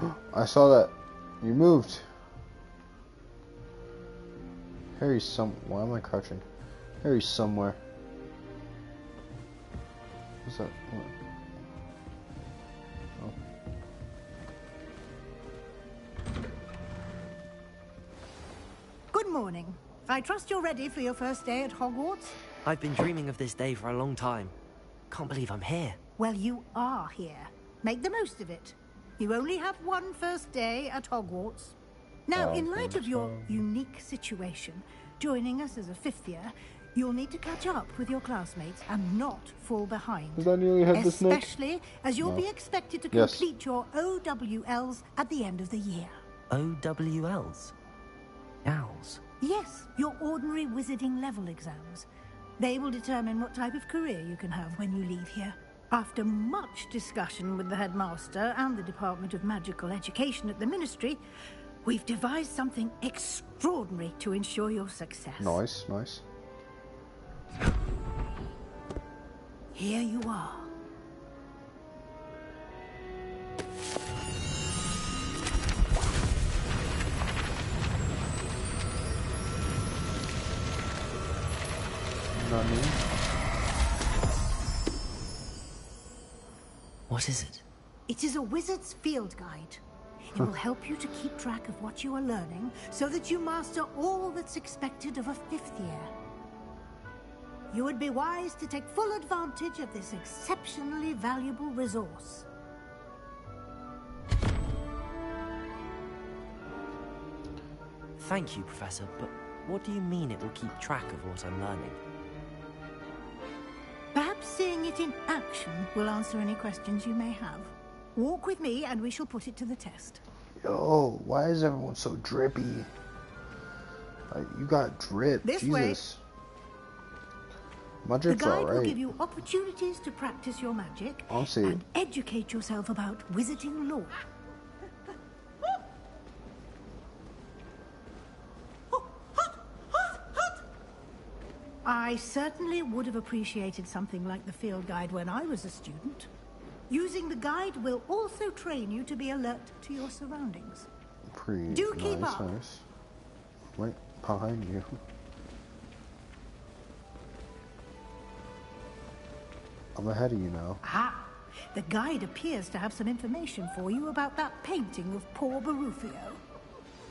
room. I saw that. You moved. Harry's why am I crouching? Harry's somewhere. What's that? What? Oh. Good morning. I trust you're ready for your first day at Hogwarts? I've been dreaming of this day for a long time. Can't believe I'm here. Well, you are here. Make the most of it. You only have one first day at Hogwarts. Now, in light of your unique situation, joining us as a 5th year, you'll need to catch up with your classmates and not fall behind. Especially as you'll be expected to complete your OWLs at the end of the year. OWLs? Owls? Yes, your ordinary wizarding level exams. They will determine what type of career you can have when you leave here. After much discussion with the headmaster and the Department of Magical Education at the Ministry, we've devised something extraordinary to ensure your success. Nice, nice. Here you are. What is it? It is a wizard's field guide. It will help you to keep track of what you are learning so that you master all that's expected of a 5th year. You would be wise to take full advantage of this exceptionally valuable resource. Thank you, Professor, but what do you mean it will keep track of what I'm learning? Perhaps seeing it in action will answer any questions you may have. Walk with me and we shall put it to the test. Yo, why is everyone so drippy? You got drip. This Jesus. way. My drip's the guide alright. will give you opportunities to practice your magic and educate yourself about wizarding lore. I certainly would have appreciated something like the field guide when I was a student. Using the guide will also train you to be alert to your surroundings. Do keep up. Nice. Right behind you. I'm ahead of you now. Ah, the guide appears to have some information for you about that painting of poor Barufio.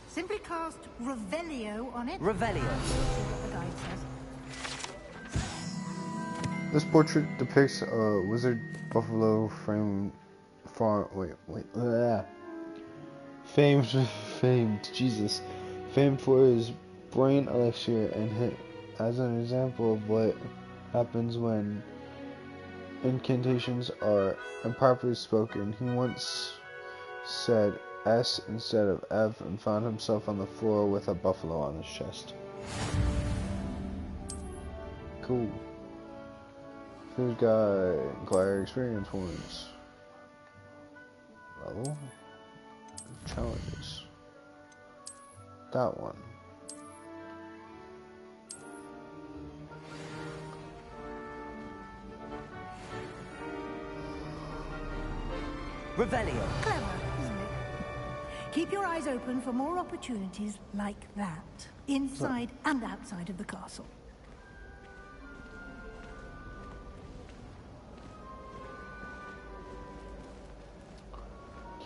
Simply cast Revelio on it. Revelio. And we'll see what the guide says. This portrait depicts a wizard buffalo famed for his brain elixir and hit as an example of what happens when incantations are improperly spoken. He once said S instead of F and found himself on the floor with a buffalo on his chest. Cool. Food guide, inquire experience points. Level. Challenges. That one. Revelio. Clever, isn't it? Keep your eyes open for more opportunities like that, inside and outside of the castle.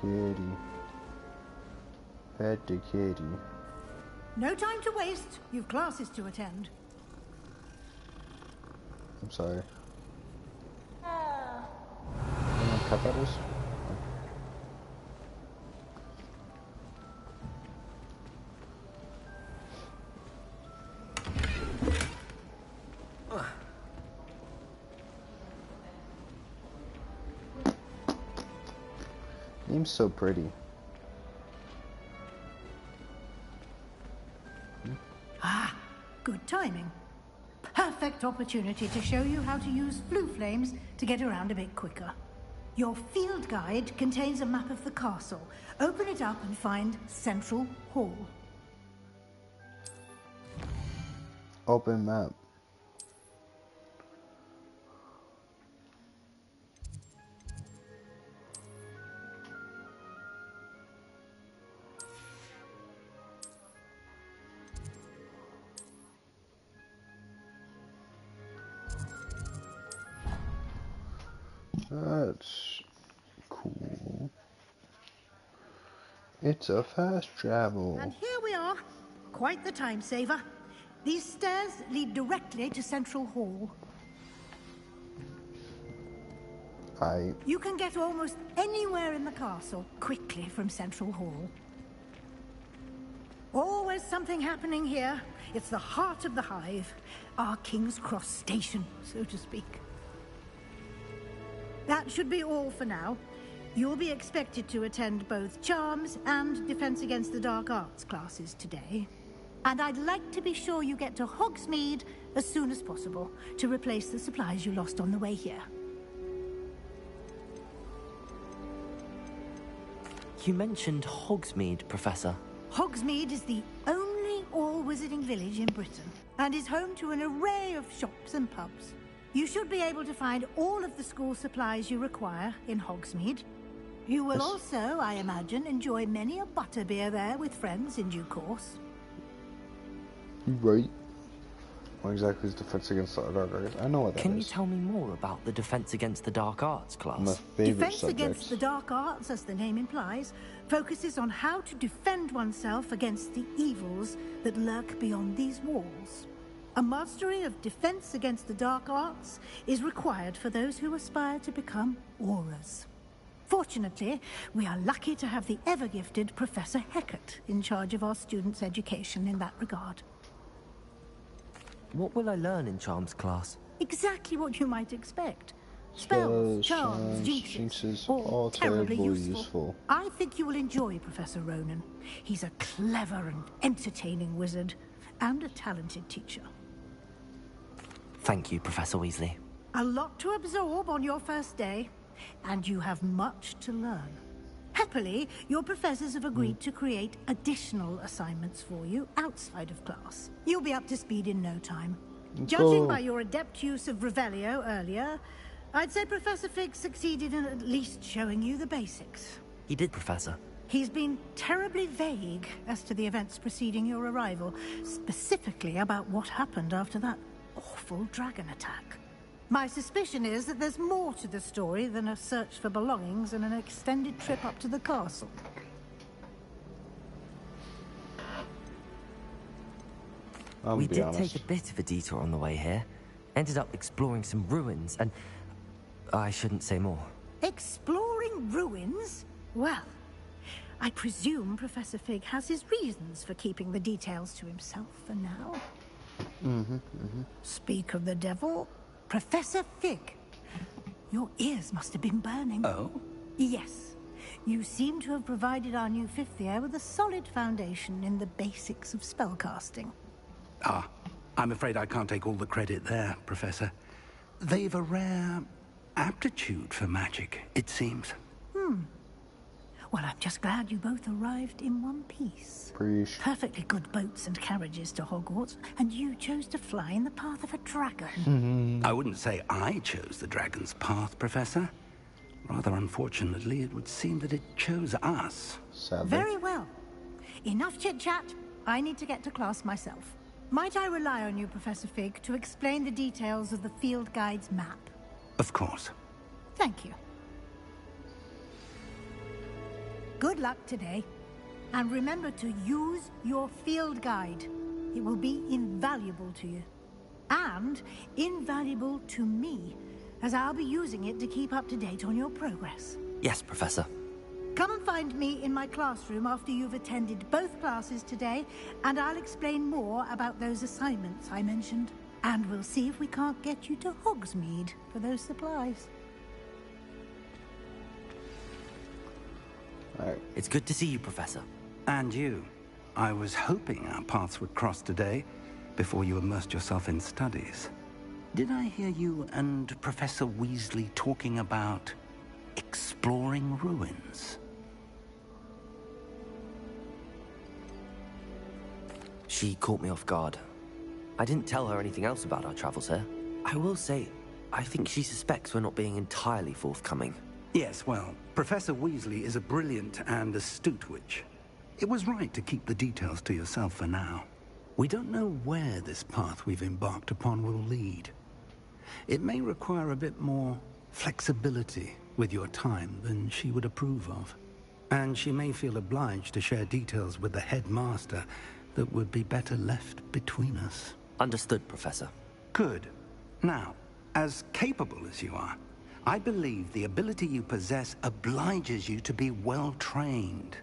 Kitty. Head to kitty. No time to waste. You've classes to attend. I'm sorry. You know what cut that is? Name's so pretty. Ah, good timing. Perfect opportunity to show you how to use flue flames to get around a bit quicker. Your field guide contains a map of the castle. Open it up and find Central Hall. Open map. That's cool. It's a fast travel. And here we are. Quite the time saver. These stairs lead directly to Central Hall. You can get almost anywhere in the castle quickly from Central Hall. Always something happening here. It's the heart of the hive. Our King's Cross station, so to speak. That should be all for now. You'll be expected to attend both Charms and Defense Against the Dark Arts classes today. And I'd like to be sure you get to Hogsmeade as soon as possible to replace the supplies you lost on the way here. You mentioned Hogsmeade, Professor. Hogsmeade is the only all-wizarding village in Britain and is home to an array of shops and pubs. You should be able to find all of the school supplies you require in Hogsmeade. You will also, I imagine, enjoy many a butterbeer there with friends in due course. You right. What exactly is Defense Against the Dark Arts? I know what that is. Can you tell me more about the Defense Against the Dark Arts class? My favorite Defense subject. Against the Dark Arts, as the name implies, focuses on how to defend oneself against the evils that lurk beyond these walls. A mastery of Defense Against the Dark Arts is required for those who aspire to become Aurors. Fortunately, we are lucky to have the ever-gifted Professor Hecat in charge of our students' education in that regard. What will I learn in Charms class? Exactly what you might expect. Spells, charms, jinxes, all terribly terribly useful. I think you will enjoy Professor Ronan. He's a clever and entertaining wizard, and a talented teacher. Thank you, Professor Weasley. A lot to absorb on your first day, and you have much to learn. Happily, your professors have agreed to create additional assignments for you outside of class. You'll be up to speed in no time. Judging by your adept use of Revelio earlier, I'd say Professor Fig succeeded in at least showing you the basics. He did, Professor. He's been terribly vague as to the events preceding your arrival, specifically about what happened after that awful dragon attack. My suspicion is that there's more to the story than a search for belongings and an extended trip up to the castle. We did take a bit of a detour on the way here. Ended up exploring some ruins, and I shouldn't say more. Exploring ruins? Well, I presume Professor Fig has his reasons for keeping the details to himself for now. Speak of the devil, Professor Fig. Your ears must have been burning. Oh? Yes. You seem to have provided our new fifth year with a solid foundation in the basics of spellcasting. Ah, I'm afraid I can't take all the credit there, Professor. They've a rare aptitude for magic, it seems. Well, I'm just glad you both arrived in one piece. Perfectly good boats and carriages to Hogwarts, and you chose to fly in the path of a dragon. I wouldn't say I chose the dragon's path, Professor. Rather unfortunately, it would seem that it chose us. Sadly. Very well. Enough chit-chat. I need to get to class myself. Might I rely on you, Professor Fig, to explain the details of the field guide's map? Of course. Thank you. Good luck today. And remember to use your field guide. It will be invaluable to you. And invaluable to me, as I'll be using it to keep up to date on your progress. Yes, Professor. Come and find me in my classroom after you've attended both classes today, and I'll explain more about those assignments I mentioned. And we'll see if we can't get you to Hogsmeade for those supplies. It's good to see you, Professor. And you. I was hoping our paths would cross today, before you immersed yourself in studies. Did I hear you and Professor Weasley talking about exploring ruins? She caught me off guard. I didn't tell her anything else about our travels here. I will say, I think she suspects we're not being entirely forthcoming. Yes, well, Professor Weasley is a brilliant and astute witch. It was right to keep the details to yourself for now. We don't know where this path we've embarked upon will lead. It may require a bit more flexibility with your time than she would approve of. And she may feel obliged to share details with the headmaster that would be better left between us. Understood, Professor. Good. Now, as capable as you are, I believe the ability you possess obliges you to be well-trained.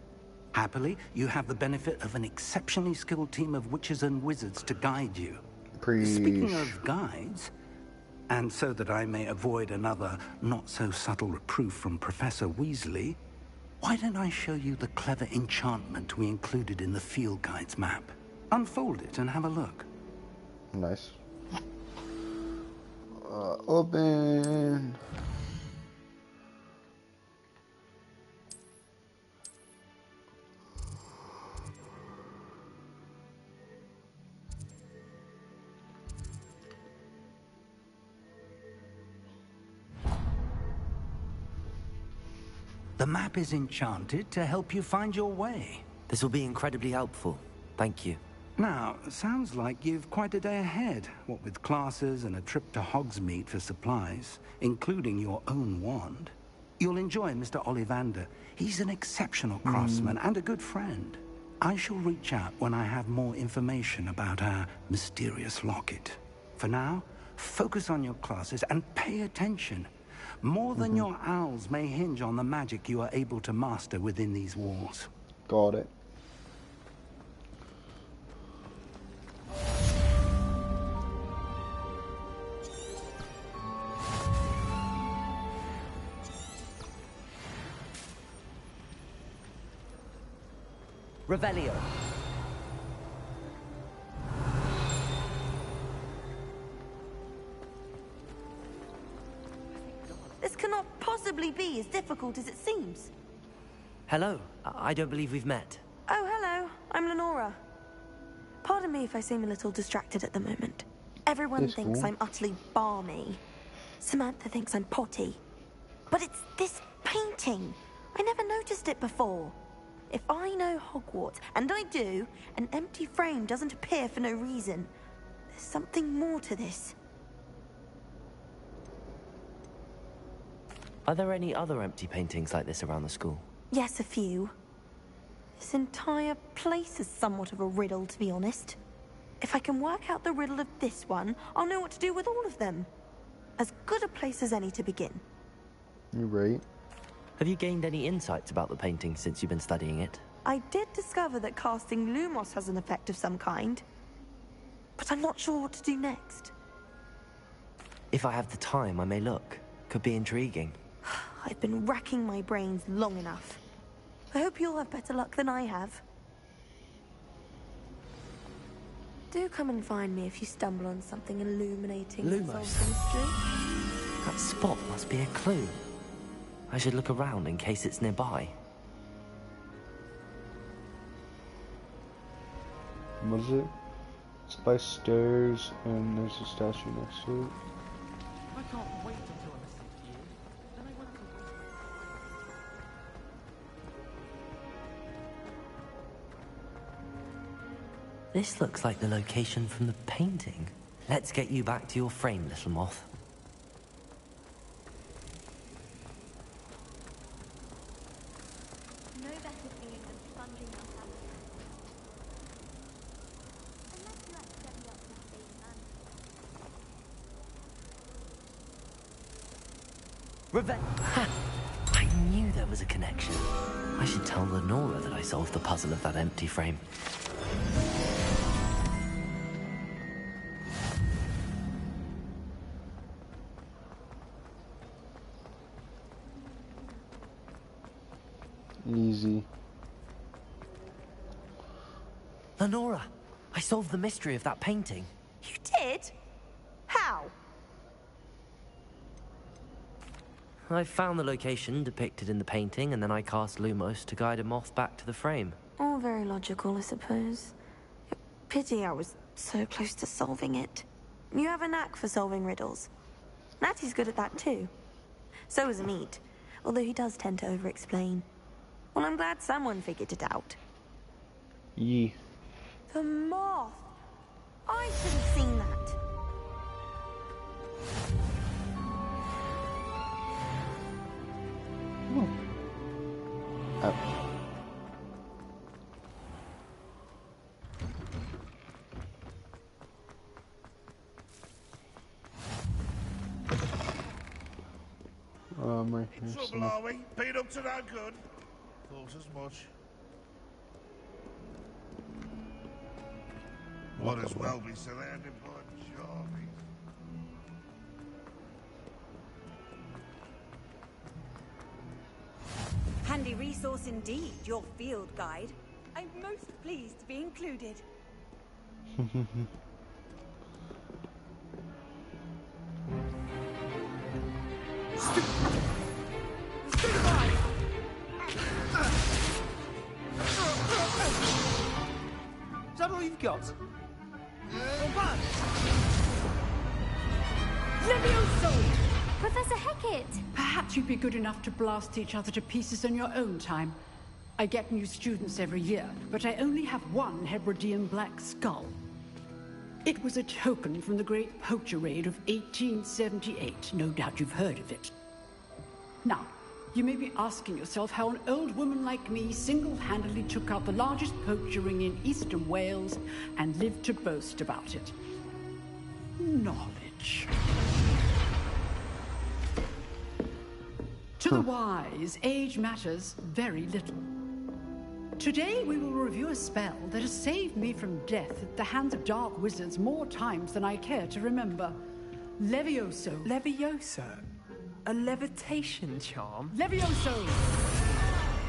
Happily, you have the benefit of an exceptionally skilled team of witches and wizards to guide you. Speaking of guides, and so that I may avoid another not-so-subtle reproof from Professor Weasley, why don't I show you the clever enchantment we included in the field guide's map? Unfold it and have a look. Nice. Open. The map is enchanted to help you find your way. This will be incredibly helpful. Thank you. Now, sounds like you've quite a day ahead, what with classes and a trip to Hogsmeade for supplies, including your own wand. You'll enjoy Mr. Ollivander. He's an exceptional craftsman and a good friend. I shall reach out when I have more information about our mysterious locket. For now, focus on your classes and pay attention. More than your owls may hinge on the magic you are able to master within these walls. Got it. Revelio. This cannot possibly be as difficult as it seems. Hello. I don't believe we've met. Oh, hello. I'm Lenora. Pardon me if I seem a little distracted at the moment. Everyone thinks I'm utterly balmy. Samantha thinks I'm potty. But it's this painting. I never noticed it before. If I know Hogwarts, and I do, an empty frame doesn't appear for no reason. There's something more to this. Are there any other empty paintings like this around the school? Yes, a few. This entire place is somewhat of a riddle, to be honest. If I can work out the riddle of this one, I'll know what to do with all of them. As good a place as any to begin. You're right. Have you gained any insights about the painting since you've been studying it? I did discover that casting Lumos has an effect of some kind, but I'm not sure what to do next. If I have the time, I may look. Could be intriguing. I've been racking my brains long enough. I hope you'll have better luck than I have. Do come and find me if you stumble on something illuminating. Lumos. That spot must be a clue. I should look around in case it's nearby. What is it? It's by stairs and there's a statue next to it. I can't wait until I'm 60 years. Then I won't have to wait. This looks like the location from the painting. Let's get you back to your frame, little moth. No better feeling than sponging yourself. Unless you like stepping up to the same man. Revenge! Ha! I knew there was a connection. I should tell Lenora that I solved the puzzle of that empty frame. Easy. Lenora, I solved the mystery of that painting. You did? How? I found the location depicted in the painting, and then I cast Lumos to guide a moth back to the frame. All very logical, I suppose. Pity I was so close to solving it. You have a knack for solving riddles. Natty's good at that too. So is Amit, although he does tend to over-explain. Well, I'm glad someone figured it out. Yee. The moth! I should have seen that. Right In here. trouble, are we? Been up to no good? Thought as much. Might as well be surrounded by Jarvis. Handy resource indeed, your field guide. I'm most pleased to be included. Is that all you've got? Levioso! Professor Hecat! Perhaps you'd be good enough to blast each other to pieces on your own time. I get new students every year, but I only have one Hebridean black skull. It was a token from the Great Poacher Raid of 1878. No doubt you've heard of it. Now, you may be asking yourself how an old woman like me single-handedly took out the largest poacher ring in eastern Wales and lived to boast about it. Knowledge. To the wise, age matters very little. Today we will review a spell that has saved me from death at the hands of dark wizards more times than I care to remember. Levioso. Levioso? A levitation charm? Levioso!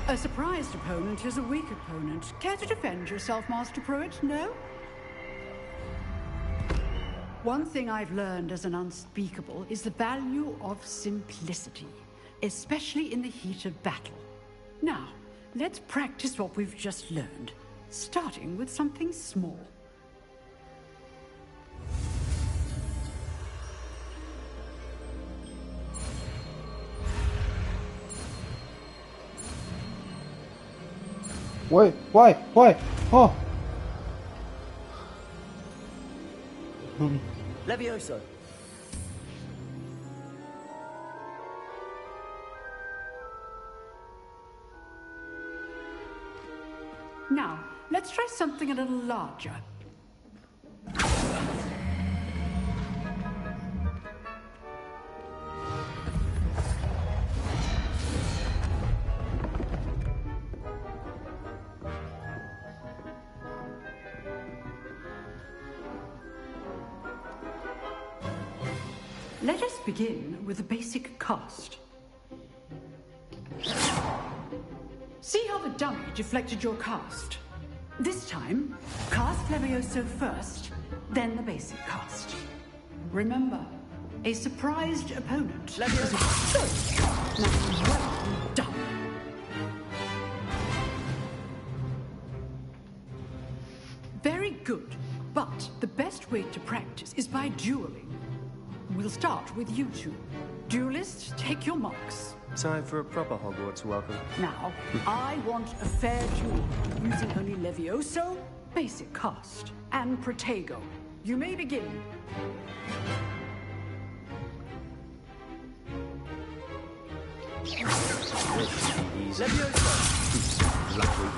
A surprised opponent is a weak opponent. Care to defend yourself, Master Pruitt? No? One thing I've learned as an unspeakable is the value of simplicity, especially in the heat of battle. Now, let's practice what we've just learned, starting with something small. Wait, why? Oh! Levioso! Now, let's try something a little larger. Let us begin with the basic cast. See how the dummy deflected your cast? This time, cast Levioso first, then the basic cast. Remember, a surprised opponent. Levioso! Now, well done. Very good, but the best way to practice is by dueling. We'll start with you two. Duelists, take your marks. Time for a proper Hogwarts welcome. Now, I want a fair duel, using only Levioso, basic cast, and Protego. You may begin. Levioso! Lucky.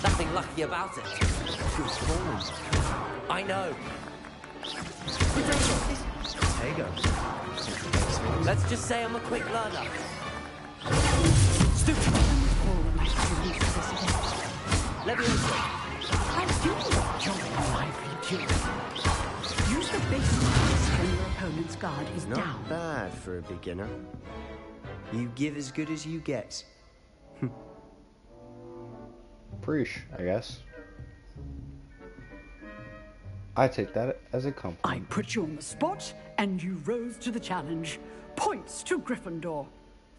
Nothing lucky about it. Good form. I know. Protego. Let's just say I'm a quick learner. Stupid. Levioso. I do enjoy a lively duel. Use the basic cast when your opponent's guard is Not down. bad for a beginner. You give as good as you get. Preach, I guess. I take that as a compliment. I put you on the spot, and you rose to the challenge. Points to Gryffindor.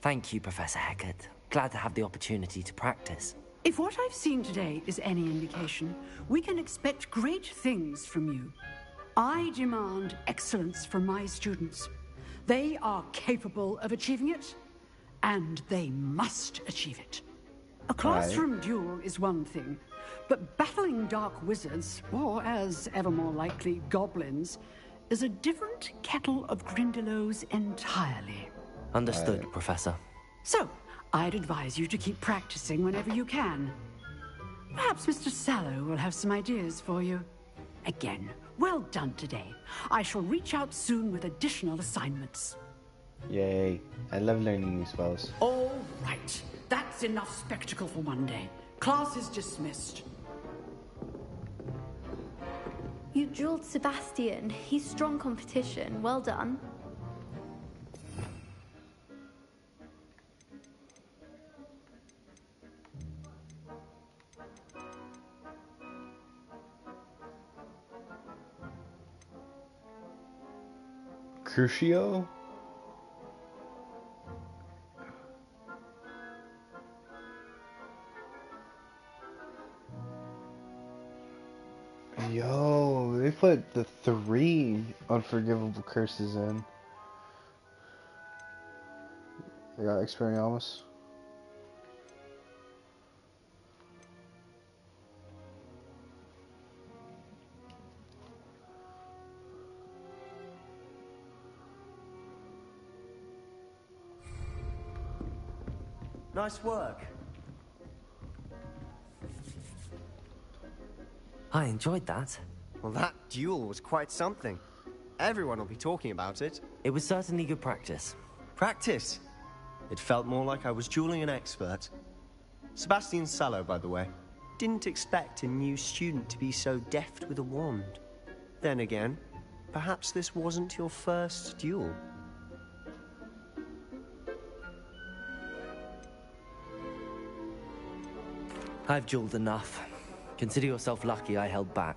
Thank you, Professor Hecat. Glad to have the opportunity to practice. If what I've seen today is any indication, we can expect great things from you. I demand excellence from my students. They are capable of achieving it, and they must achieve it. A classroom duel is one thing, but battling dark wizards, or as ever more likely, goblins, is a different kettle of Grindylows entirely. Understood, Professor. So, I'd advise you to keep practicing whenever you can. Perhaps Mr. Sallow will have some ideas for you. Again, well done today. I shall reach out soon with additional assignments. Yay. I love learning new spells. All right. That's enough spectacle for one day. Class is dismissed. You drilled Sebastian. He's strong competition. Well done. Crucio? Yo, they put the 3 unforgivable curses in. They got Expelliarmus. Nice work. I enjoyed that. Well, that duel was quite something. Everyone will be talking about it. It was certainly good practice. Practice? It felt more like I was dueling an expert. Sebastian Sallow, by the way. Didn't expect a new student to be so deft with a wand. Then again, perhaps this wasn't your first duel. I've dueled enough. Consider yourself lucky I held back.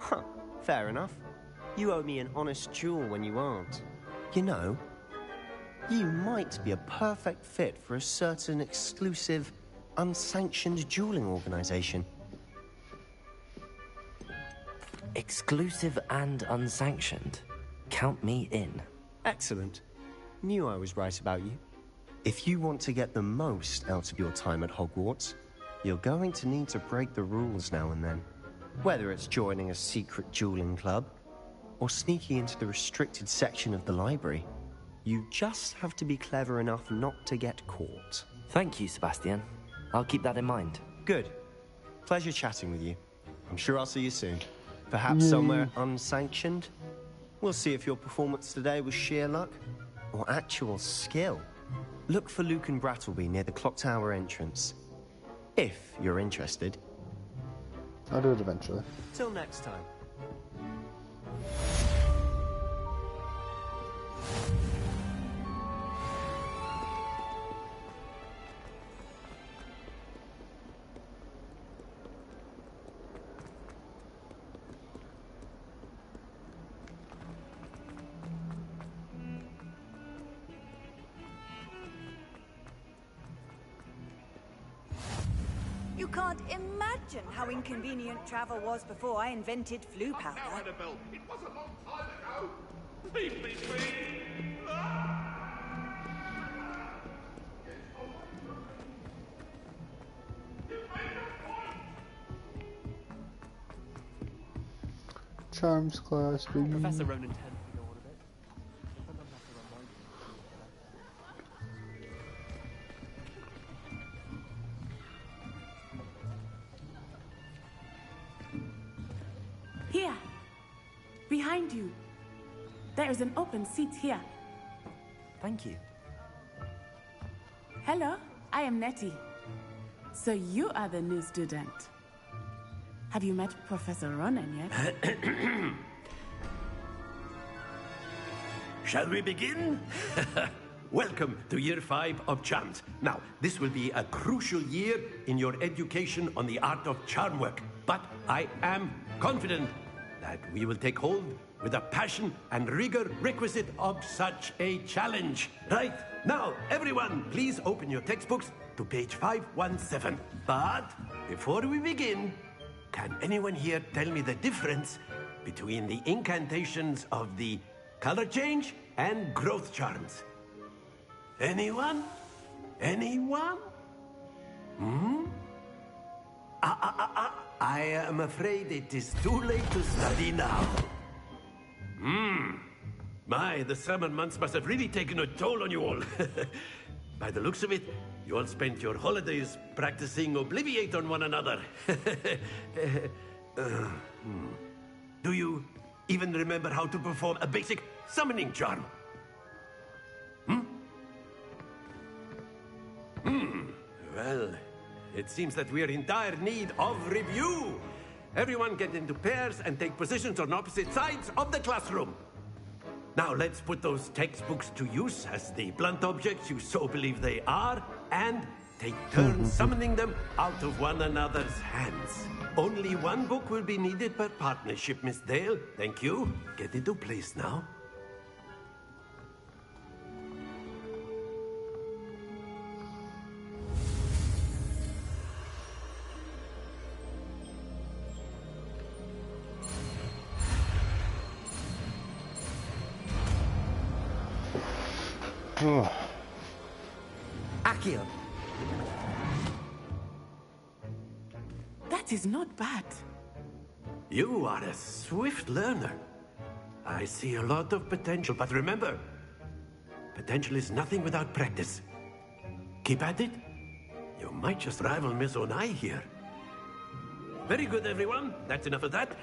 Huh, fair enough. You owe me an honest duel when you aren't. You know, you might be a perfect fit for a certain exclusive, unsanctioned dueling organization. Exclusive and unsanctioned? Count me in. Excellent. Knew I was right about you. If you want to get the most out of your time at Hogwarts, you're going to need to break the rules now and then. Whether it's joining a secret dueling club, or sneaking into the restricted section of the library, you just have to be clever enough not to get caught. Thank you, Sebastian. I'll keep that in mind. Good. Pleasure chatting with you. I'm sure I'll see you soon. Perhaps somewhere unsanctioned? We'll see if your performance today was sheer luck or actual skill. Look for Luke and Brattleby near the clock tower entrance. If you're interested. I'll do it eventually. Till next time. You can't imagine how inconvenient travel was before I invented flu powder. Now, Annabelle, it was a long time ago. Leave me be. Charms class, baby. Professor Ronan 10 for the order bit. Here. Behind you. There is an open seat here. Thank you. Hello, I am Nettie. So you are the new student. Have you met Professor Ronan yet? Shall we begin? Welcome to Year 5 of Charms. Now, this will be a crucial year in your education on the art of charm work. But I am confident that we will take hold with the passion and rigor requisite of such a challenge. Right, now, everyone, please open your textbooks to page 517. But before we begin, can anyone here tell me the difference between the incantations of the color change and growth charms? Anyone? Anyone? I am afraid it is too late to study now. My, the summer months must have really taken a toll on you all. By the looks of it, you all spent your holidays practicing Obliviate on one another. Do you even remember how to perform a basic summoning charm? Well, it seems that we are in dire need of review. Everyone get into pairs and take positions on opposite sides of the classroom. Now let's put those textbooks to use as the blunt objects you so believe they are, and take turns summoning them out of one another's hands. Only one book will be needed per partnership, Miss Dale. Thank you. Get into place now. Accio. That is not bad. You are a swift learner. I see a lot of potential, but remember, potential is nothing without practice. Keep at it. You might just rival Miss Onai here. Very good, everyone. That's enough of that.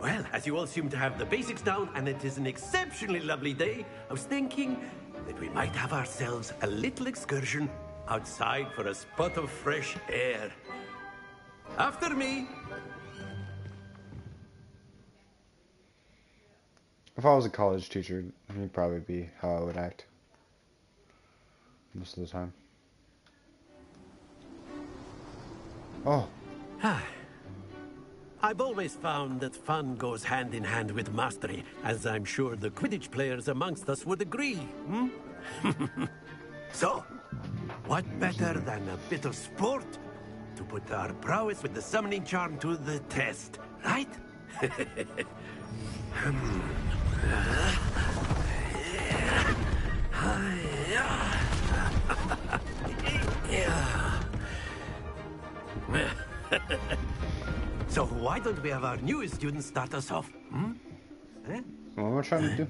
Well, as you all seem to have the basics down, and it is an exceptionally lovely day, I was thinking that we might have ourselves a little excursion outside for a spot of fresh air. After me. If I was a college teacher, it'd probably be how I would act most of the time. Oh. I've always found that fun goes hand in hand with mastery, as I'm sure the Quidditch players amongst us would agree. So, what better than a bit of sport to put our prowess with the summoning charm to the test, right? So why don't we have our newest student start us off? What am I trying to do?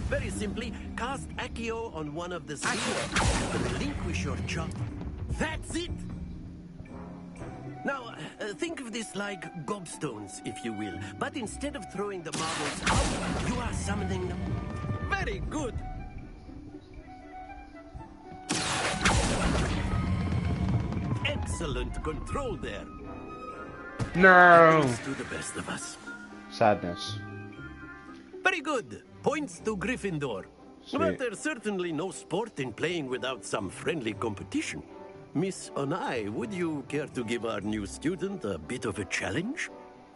Very simply, cast Accio on one of the spheres and relinquish your job. That's it! Now, think of this like gobstones, if you will. But instead of throwing the marbles out, you are summoning them. Very good! Excellent control there. No! Happens to the best of us. Sadness. Very good. Points to Gryffindor. Sweet. But there's certainly no sport in playing without some friendly competition. Miss Onai, would you care to give our new student a bit of a challenge?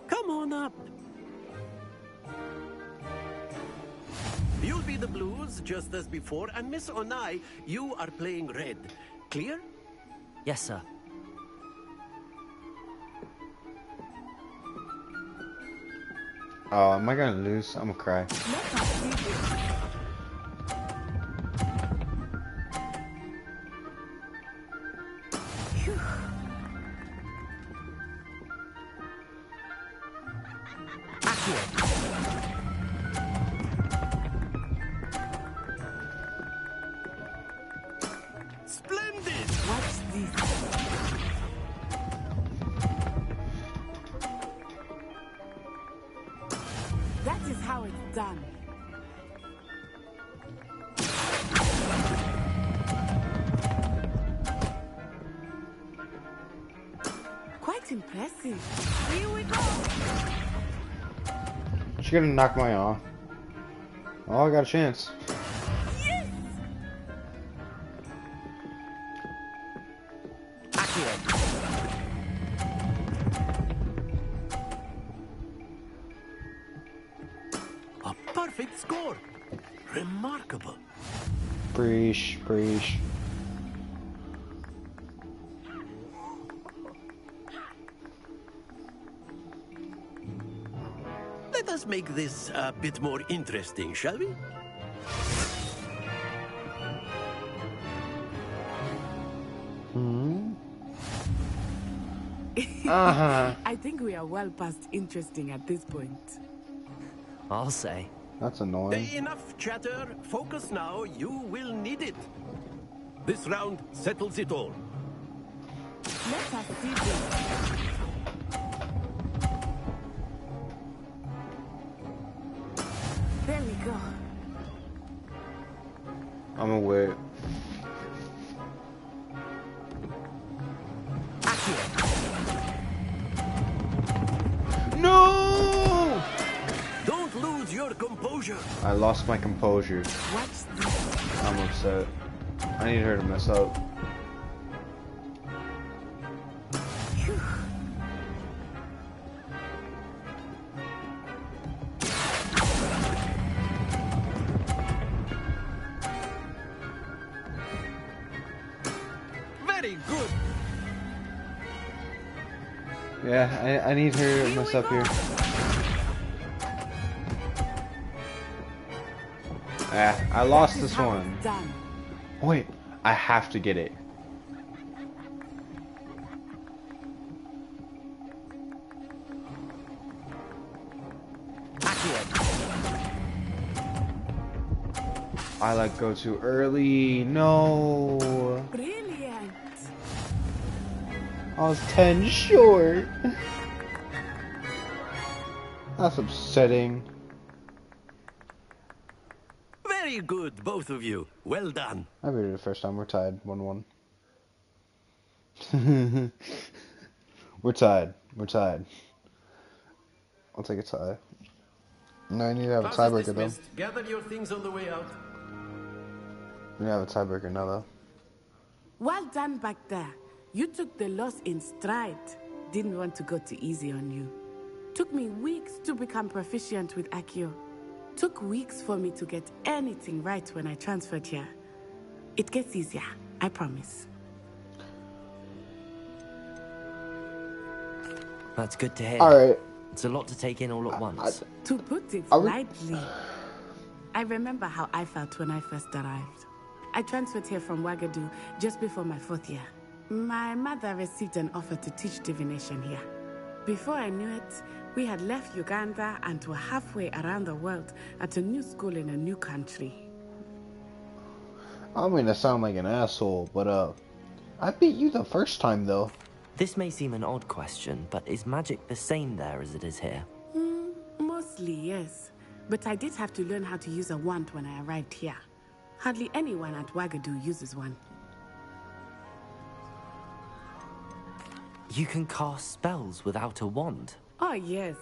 Come on up. You'll be the blues, just as before, and Miss Onai, you are playing red. Clear? Yes, sir. Oh, am I gonna lose? I'm gonna cry. Splendid! Watch this. That is how it's done. Quite impressive. Here we go. She's gonna knock my off. Oh, I got a chance. Yes! A perfect score. Remarkable. Preach, preach. Let us make this a bit more interesting, shall we? Hmm? Uh-huh. I think we are well past interesting at this point. I'll say. That's annoying. Enough chatter. Focus now. You will need it. This round settles it all. Let us see this. There we go. I'm gonna wait. No! Don't lose your composure. I lost my composure. Watch this. I'm upset. I need her to mess up. Very good. Yeah, I need her to mess up here. I lost this one. Wait, I have to get it. I like go too early. No. Brilliant. I was 10 short. That's upsetting. Very good, both of you. Well done. I beat it the first time. We're tied. 1-1. We're tied. We're tied. I'll take a tie. No, I need to have a tiebreaker though. Gather your things on the way out. We have a tiebreaker now though. Well done back there. You took the loss in stride. Didn't want to go too easy on you. Took me weeks to become proficient with Accio. Took weeks for me to get anything right when I transferred here. It gets easier, I promise. That's good to hear. Alright. It's a lot to take in all at once. To put it lightly, I remember how I felt when I first arrived. I transferred here from Wagadu just before my 4th year. My mother received an offer to teach divination here. Before I knew it, We had left Uganda and were halfway around the world at a new school in a new country. I'm gonna sound like an asshole, but I beat you the first time though. This may seem an odd question, but is magic the same there as it is here? Mostly, yes. But I did have to learn how to use a wand when I arrived here. Hardly anyone at Wagadu uses one. You can cast spells without a wand? Oh, yes.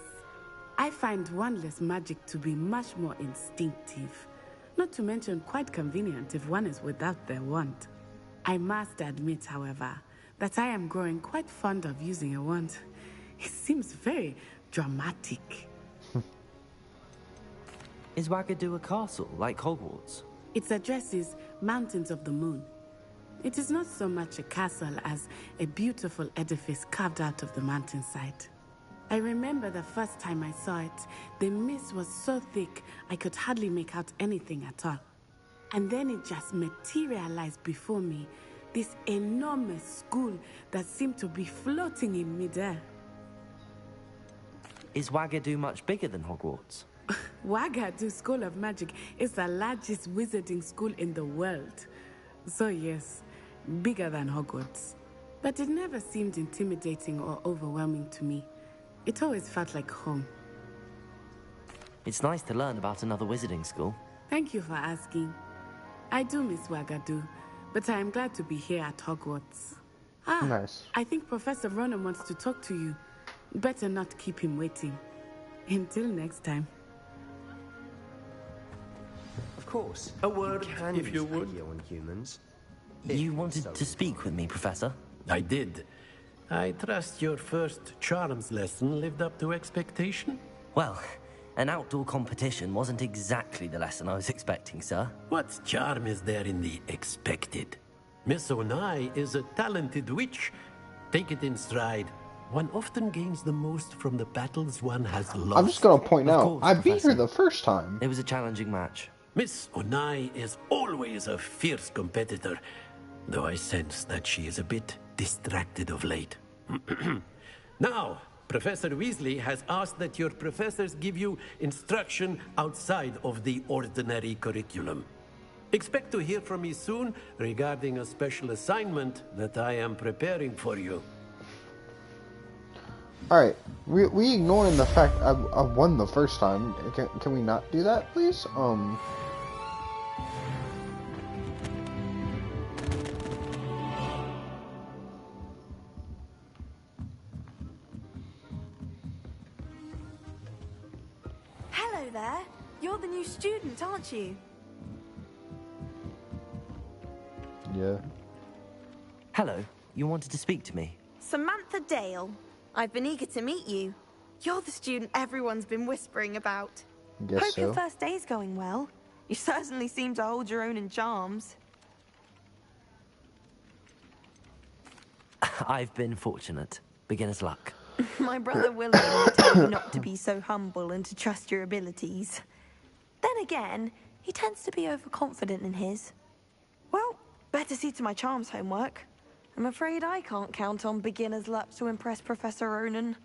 I find wandless magic to be much more instinctive. Not to mention quite convenient if one is without their wand. I must admit, however, that I am growing quite fond of using a wand. It seems very dramatic. Is Wagadu a castle, like Hogwarts? Its address is Mountains of the Moon. It is not so much a castle as a beautiful edifice carved out of the mountainside. I remember the first time I saw it, the mist was so thick I could hardly make out anything at all. And then it just materialized before me, this enormous school that seemed to be floating in midair. Is Wagadu much bigger than Hogwarts? Wagadu School of Magic is the largest wizarding school in the world. So yes, bigger than Hogwarts. But it never seemed intimidating or overwhelming to me. It always felt like home. It's nice to learn about another wizarding school. Thank you for asking. I do miss Wagadu, but I am glad to be here at Hogwarts. Nice. I think Professor Ronan wants to talk to you. Better not keep him waiting. Until next time. Of course. A word, if you would. On humans. You wanted to speak with me, Professor? I did. I trust your first charms lesson lived up to expectation? Well, an outdoor competition wasn't exactly the lesson I was expecting, sir. What charm is there in the expected? Miss Onai is a talented witch. Take it in stride. One often gains the most from the battles one has lost. I'm just gonna point out, course, I beat Professor. her the first time. It was a challenging match. Miss Onai is always a fierce competitor, though I sense that she is a bit distracted of late. Now, Professor Weasley has asked that your professors give you instruction outside of the ordinary curriculum. Expect to hear from me soon regarding a special assignment that I am preparing for you. Alright, we ignoring the fact I won the first time. Can we not do that, please? Hello there. You're the new student, aren't you? Yeah. Hello, you wanted to speak to me? Samantha Dale. I've been eager to meet you. You're the student everyone's been whispering about. Guess Hope so. your first day's going well. You certainly seem to hold your own in charms. I've been fortunate. Beginner's luck. My brother William would tell you not to be so humble and to trust your abilities. Then again, he tends to be overconfident in his. Well, better see to my charms homework. I'm afraid I can't count on beginner's luck to impress Professor Ronan.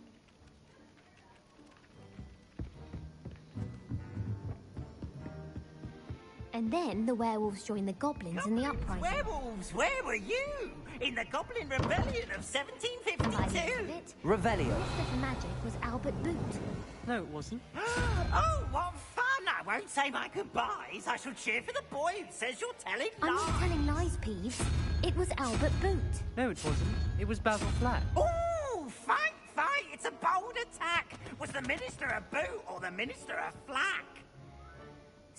And then the werewolves joined the goblins in the uprising. Werewolves, where were you? In the Goblin Rebellion of 1752? Revelio. Minister for Magic was Albert Boot. No, it wasn't. Oh, what fun! I won't say my goodbyes. I shall cheer for the boy who says you're telling I'm lies. not telling lies, Peeves. It was Albert Boot. No, it wasn't. It was Basil Flack. Ooh, fight, fight! It's a bold attack. Was the Minister a boot or the Minister a flack?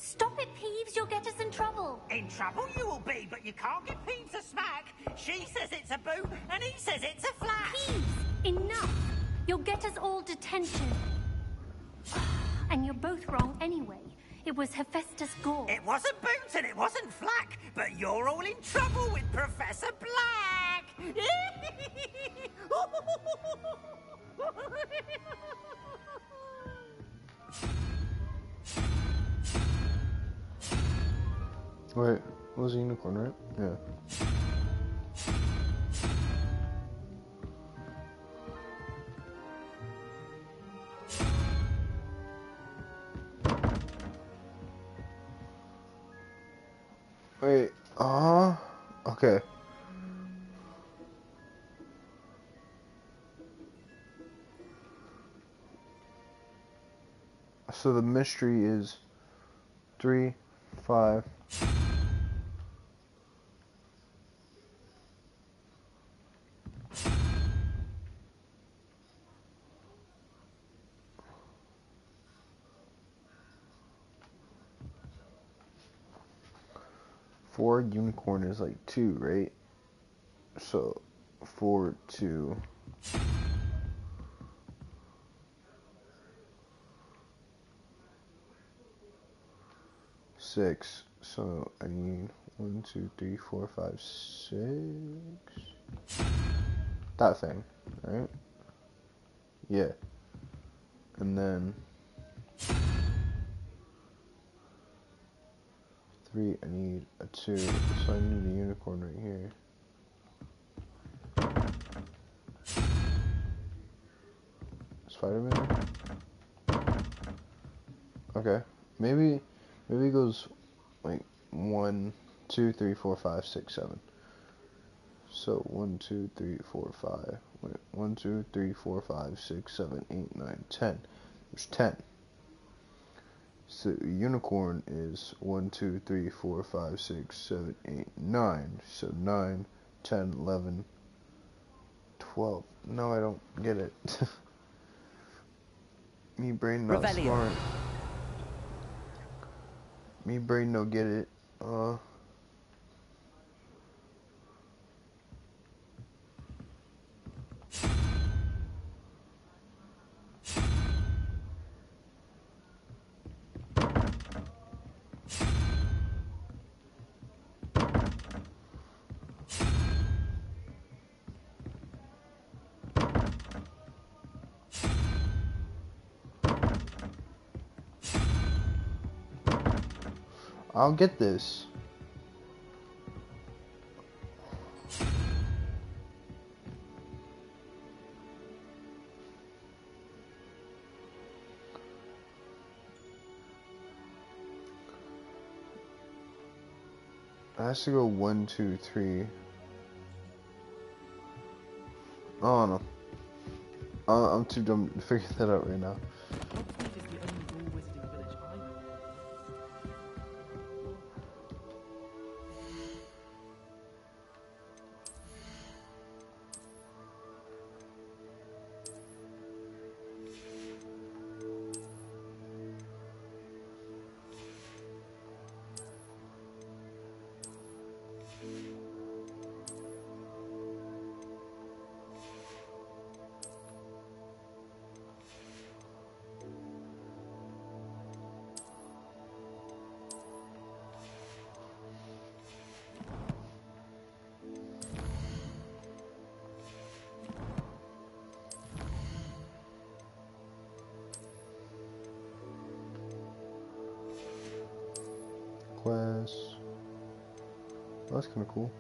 Stop it, Peeves. You'll get us in trouble. In trouble you will be, but you can't give Peeves a smack. She says it's a boot, and he says it's a flack. Peeves, enough. You'll get us all detention. And you're both wrong anyway. It was Hephaestus Gore. It wasn't boot and it wasn't flack, but you're all in trouble with Professor Black. Wait, it was a unicorn, right? Yeah. Okay. So the mystery is 3, 5. Four unicorn is like 2, right? So 4, 2. 6. So I need 1, 2, 3, 4, 5, 6. That thing, right? Yeah. And then 3, I need a 2. So I need a unicorn right here. Spider-Man? Okay. Maybe it goes like 1, 2, 3, 4, 5, 6, 7. So 1, 2, 3, 4, 5. Wait, 1, 2, 3, 4, 5, 6, 7, 8, 9, 10. There's 10. So unicorn is 1, 2, 3, 4, 5, 6, 7, 8, 9. So 9, 10, 11, 12. No, I don't get it. Me brain not Revelio. smart. Me brain no get it. I'll get this. It has to go 1, 2, 3. Oh no. I'm too dumb to figure that out right now. Quest. Oh, that's kind of cool.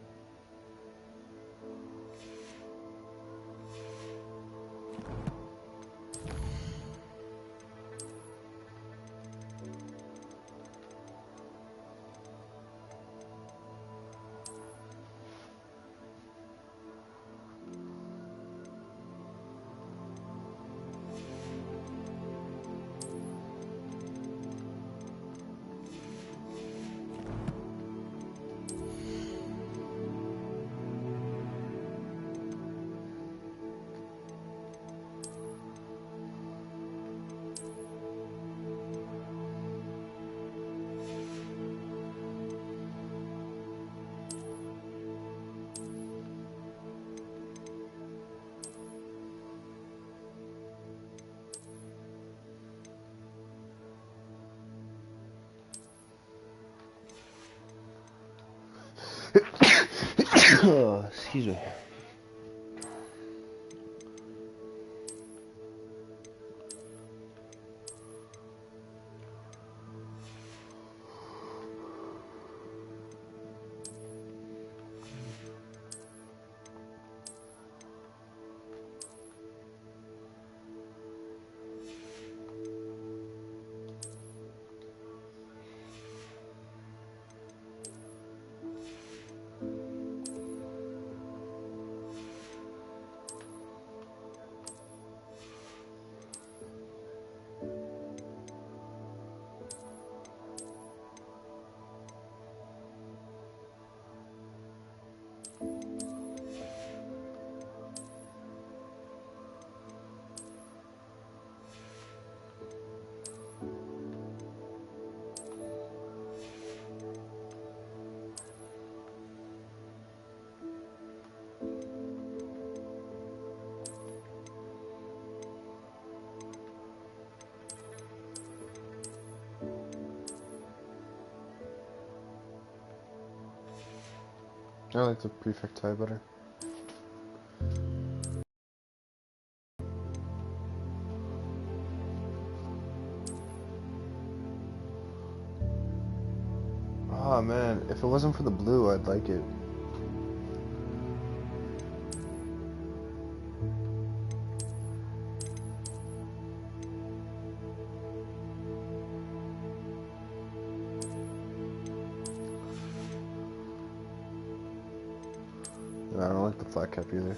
Excuse me. I like the prefect tie better. Oh man, if it wasn't for the blue, I'd like it. I don't like the flat cap either.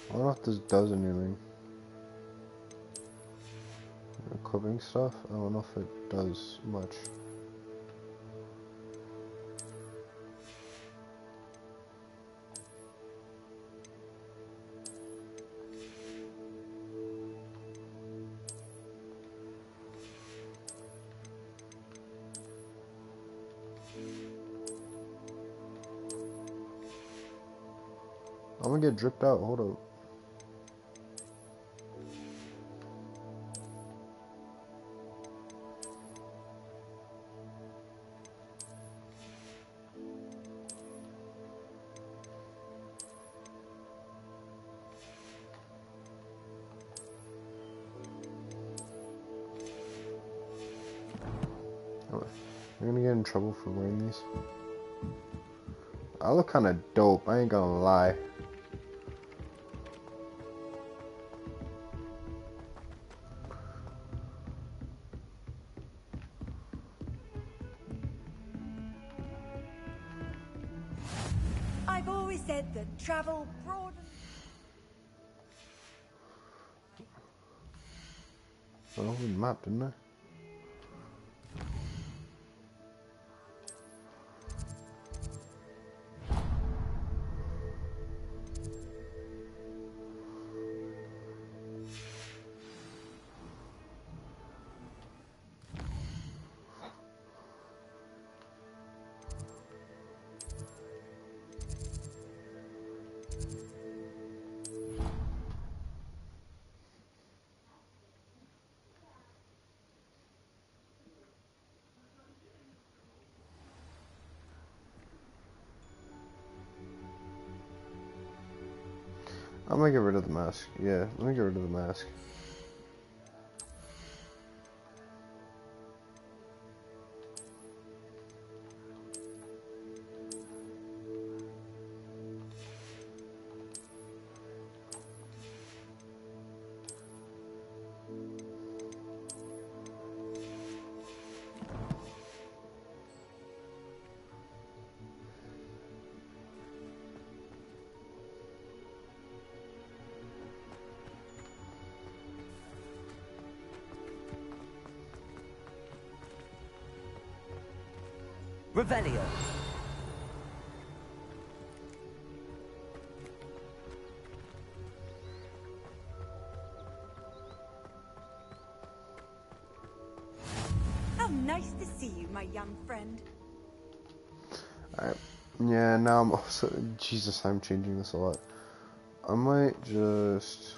I don't know if this does anything. Equipping stuff? I don't know if it does much. I'm gonna get dripped out, hold up. I'm gonna get in trouble for wearing these. I look kinda dope, I ain't gonna lie. I've always said that travel broadens. I opened the map, didn't I? I'm gonna get rid of the mask. Yeah, let me get rid of the mask. Revelio. How nice to see you, my young friend. Alright. Yeah, now I'm also... Jesus, I'm changing this a lot. I might just...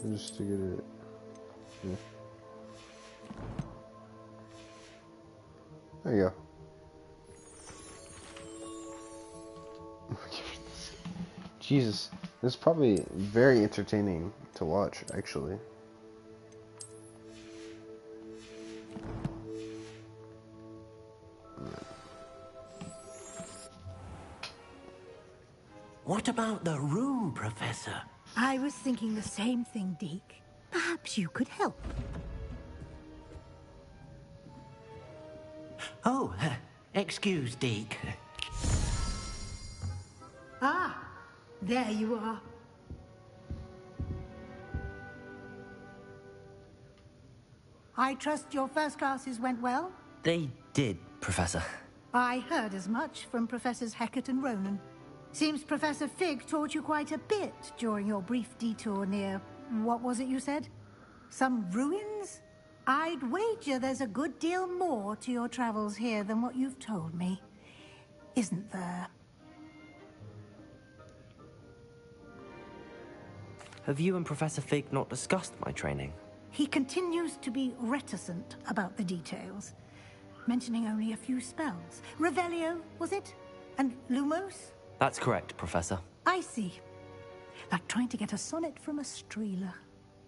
just to get it... Yeah. There you go. Jesus, this is probably very entertaining to watch, actually. What about the room, Professor? I was thinking the same thing, Deke. Perhaps you could help. Oh, excuse, Deke. Ah, There you are. I trust your first classes went well? They did, Professor. I heard as much from Professors Hecat and Ronan. Seems Professor Fig taught you quite a bit during your brief detour near... what was it you said? Some ruins? I'd wager there's a good deal more to your travels here than what you've told me. Isn't there? Have you and Professor Fig not discussed my training? He continues to be reticent about the details, mentioning only a few spells. Revelio, was it? And Lumos? That's correct, Professor. I see. Like trying to get a sonnet from a streeler.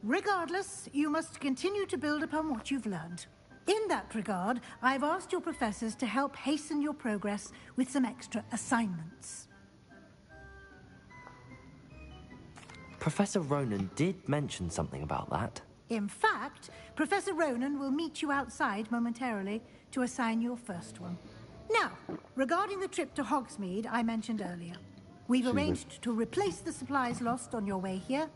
Regardless, you must continue to build upon what you've learned. In that regard, I've asked your professors to help hasten your progress with some extra assignments. Professor Ronan did mention something about that. In fact, Professor Ronan will meet you outside momentarily to assign your first one. Now, regarding the trip to Hogsmeade I mentioned earlier, we've arranged to replace the supplies lost on your way here,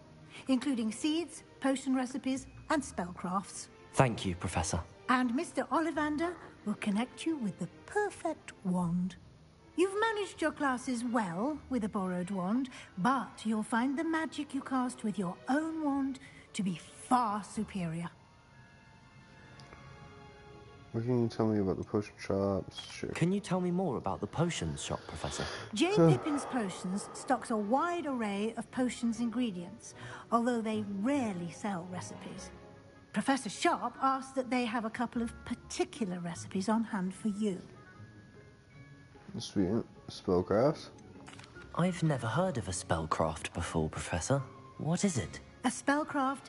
including seeds, potion recipes, and spellcrafts. Thank you, Professor. And Mr. Ollivander will connect you with the perfect wand. You've managed your classes well with a borrowed wand, but you'll find the magic you cast with your own wand to be far superior. What can you tell me about the potion shops? Sure. Can you tell me more about the potions shop, Professor? J. Pippin's Potions stocks a wide array of potions ingredients, although they rarely sell recipes. Professor Sharp asked that they have a couple of particular recipes on hand for you. Sweet. Spellcrafts? I've never heard of a spellcraft before, Professor. What is it? A spellcraft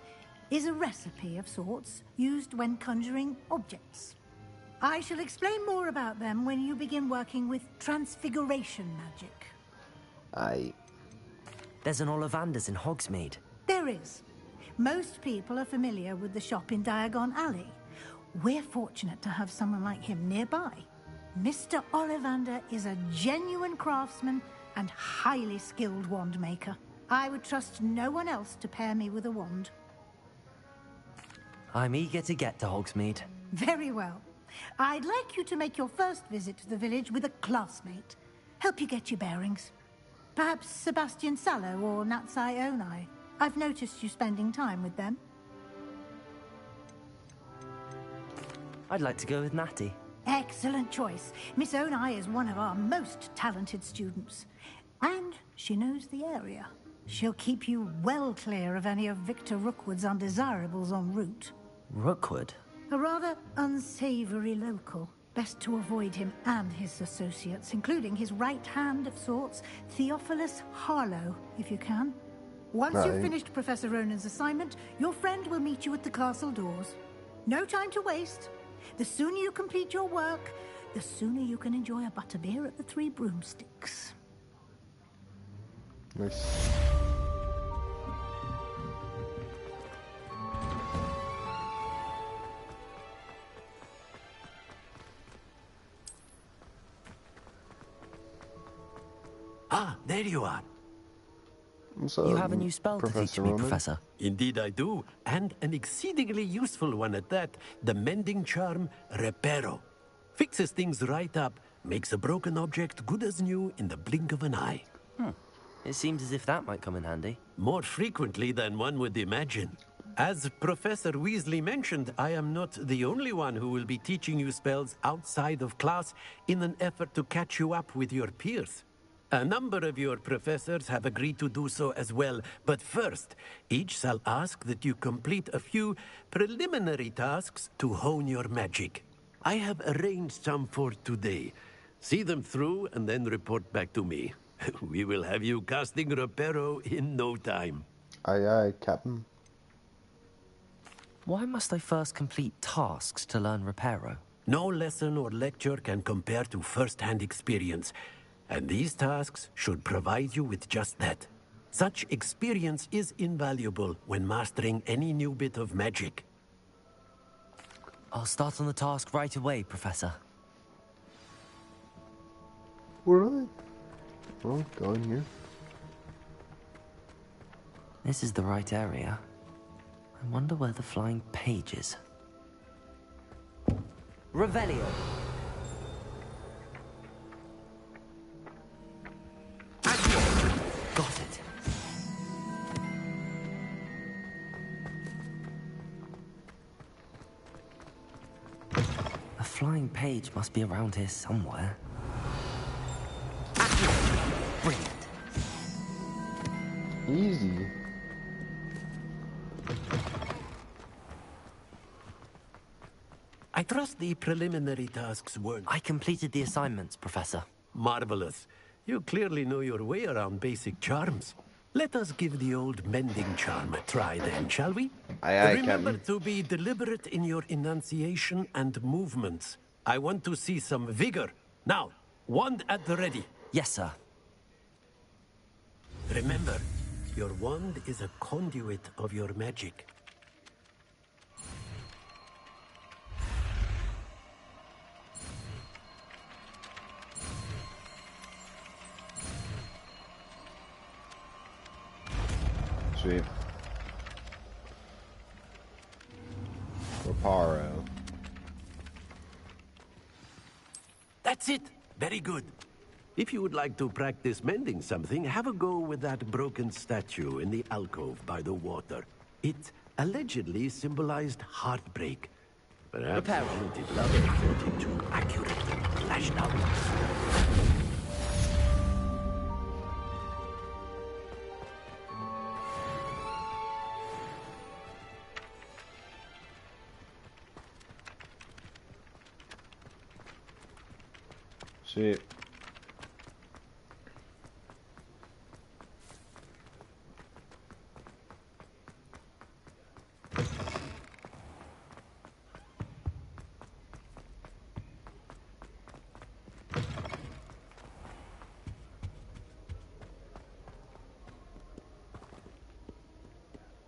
is a recipe of sorts used when conjuring objects. I shall explain more about them when you begin working with transfiguration magic. There's an Ollivander's in Hogsmeade. There is. Most people are familiar with the shop in Diagon Alley. We're fortunate to have someone like him nearby. Mr. Ollivander is a genuine craftsman and highly skilled wand maker. I would trust no one else to pair me with a wand. I'm eager to get to Hogsmeade. Very well. I'd like you to make your first visit to the village with a classmate. Help you get your bearings. Perhaps Sebastian Sallow or Natsai Onai. I've noticed you spending time with them. I'd like to go with Natty. Excellent choice. Miss Onai is one of our most talented students. And she knows the area. She'll keep you well clear of any of Victor Rookwood's undesirables en route. Rookwood? A rather unsavory local. Best to avoid him and his associates, including his right hand of sorts, Theophilus Harlow, if you can. Once you've finished Professor Ronan's assignment, your friend will meet you at the castle doors. No time to waste. The sooner you complete your work, the sooner you can enjoy a butterbeer at the Three Broomsticks. Nice. Ah, there you are. You have a new spell to teach me, Professor. Indeed I do, and an exceedingly useful one at that. The mending charm, Reparo. Fixes things right up, makes a broken object good as new in the blink of an eye. It seems as if that might come in handy. More frequently than one would imagine. As Professor Weasley mentioned, I am not the only one who will be teaching you spells outside of class in an effort to catch you up with your peers. A number of your professors have agreed to do so as well, but first, each shall ask that you complete a few preliminary tasks to hone your magic. I have arranged some for today. See them through and then report back to me. We will have you casting Reparo in no time. Aye, aye, Captain. Why must I first complete tasks to learn Reparo? No lesson or lecture can compare to first-hand experience. And these tasks should provide you with just that. Such experience is invaluable when mastering any new bit of magic. I'll start on the task right away, Professor. Where are they? Well, go in here. This is the right area. I wonder where the flying page is. Revelio. Got it. A flying page must be around here somewhere. Brilliant. Easy. I trust the preliminary tasks weren't... I completed the assignments, Professor. Marvelous. You clearly know your way around basic charms. Let us give the old mending charm a try then, shall we? Aye, Remember Captain. to be deliberate in your enunciation and movements. I want to see some vigor. Now, wand at the ready. Yes, sir. Remember, your wand is a conduit of your magic. Sweet. Reparo. That's it. Very good. If you would like to practice mending something, have a go with that broken statue in the alcove by the water. It allegedly symbolized heartbreak. Perhaps the painted lover thought it too accurate and lashed out. Sweet.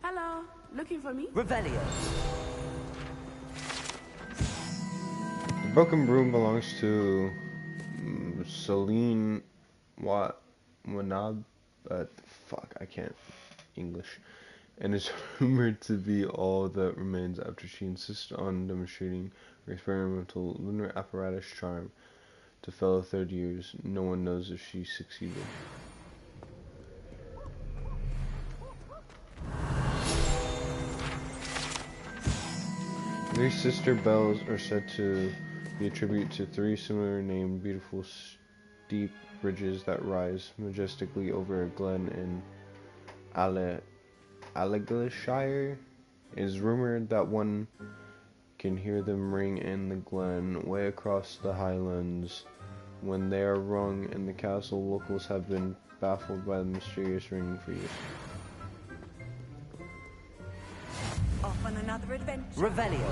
Hello, looking for me? Revelio. The broken broom belongs to Celine Wanab. Fuck, I can't English. And is rumored to be all that remains after she insists on demonstrating her experimental lunar apparatus charm to fellow third years. No one knows if she succeeded. Three sister bells are said to be a tribute to three similar named beautiful steep bridges that rise majestically over a glen in Allegashire. It is rumored that one can hear them ring in the glen way across the highlands. When they are rung in the castle, locals have been baffled by the mysterious ringing for years. Off on another adventure. Revelio.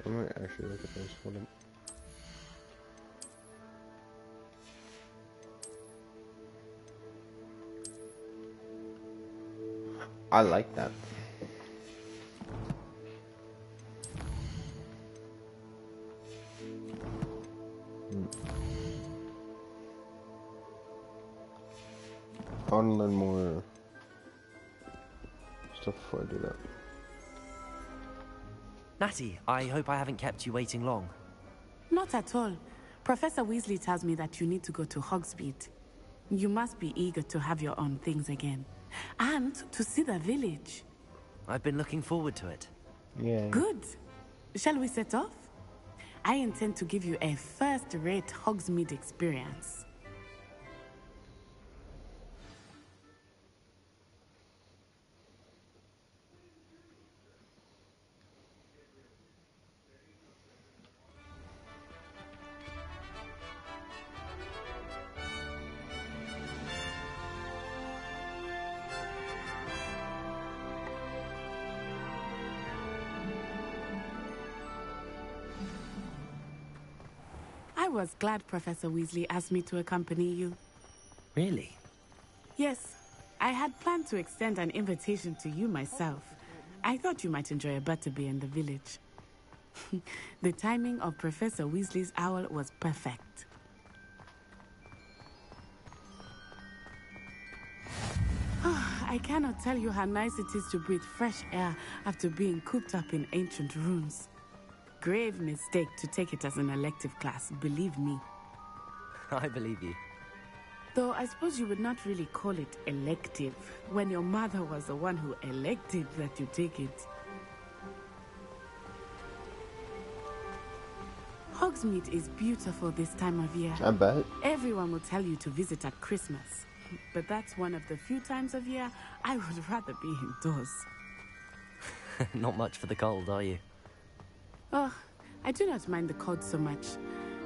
I might actually look at this. Hold on. I like that. I want to learn more stuff before I do that. Natty, I hope I haven't kept you waiting long. Not at all. Professor Weasley tells me that you need to go to Hogsmeade. You must be eager to have your own things again. And to see the village. I've been looking forward to it. Yeah. Good. Shall we set off? I intend to give you a first-rate Hogsmeade experience. I was glad Professor Weasley asked me to accompany you. Really? Yes. I had planned to extend an invitation to you myself. I thought you might enjoy a butterbeer in the village. The timing of Professor Weasley's owl was perfect. I cannot tell you how nice it is to breathe fresh air after being cooped up in ancient ruins. Grave mistake to take it as an elective class, believe me. I believe you. Though I suppose you would not really call it elective when your mother was the one who elected that you take it. Hogsmeade is beautiful this time of year. I bet. Everyone will tell you to visit at Christmas. But that's one of the few times of year I would rather be indoors. Not much for the cold, are you? Oh, I do not mind the cold so much,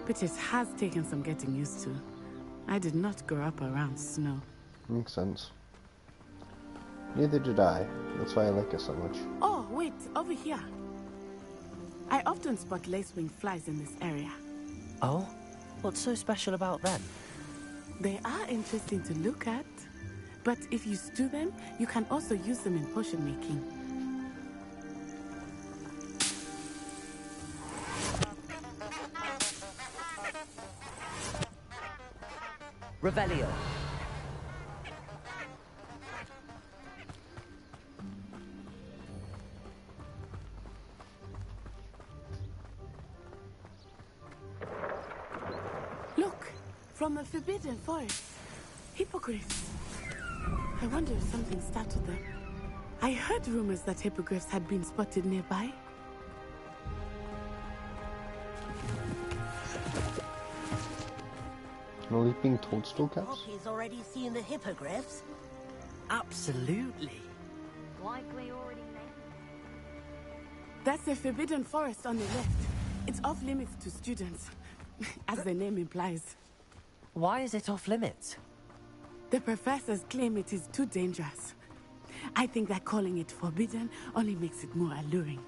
but it has taken some getting used to. I did not grow up around snow. Makes sense. Neither did I. That's why I like it so much. Oh, wait, over here. I often spot lacewing flies in this area. Oh? What's so special about them? They are interesting to look at, but if you stew them, you can also use them in potion making. Revelio. Look, from the Forbidden Forest. Hippogriffs. I wonder if something startled them. I heard rumors that hippogriffs had been spotted nearby. Leaping toadstool caps? Poppy's already seen the hippogriffs? Absolutely. Likely already That's the Forbidden Forest on the left. It's off limits to students, as the name implies. Why is it off limits? The professors claim it is too dangerous. I think that calling it forbidden only makes it more alluring.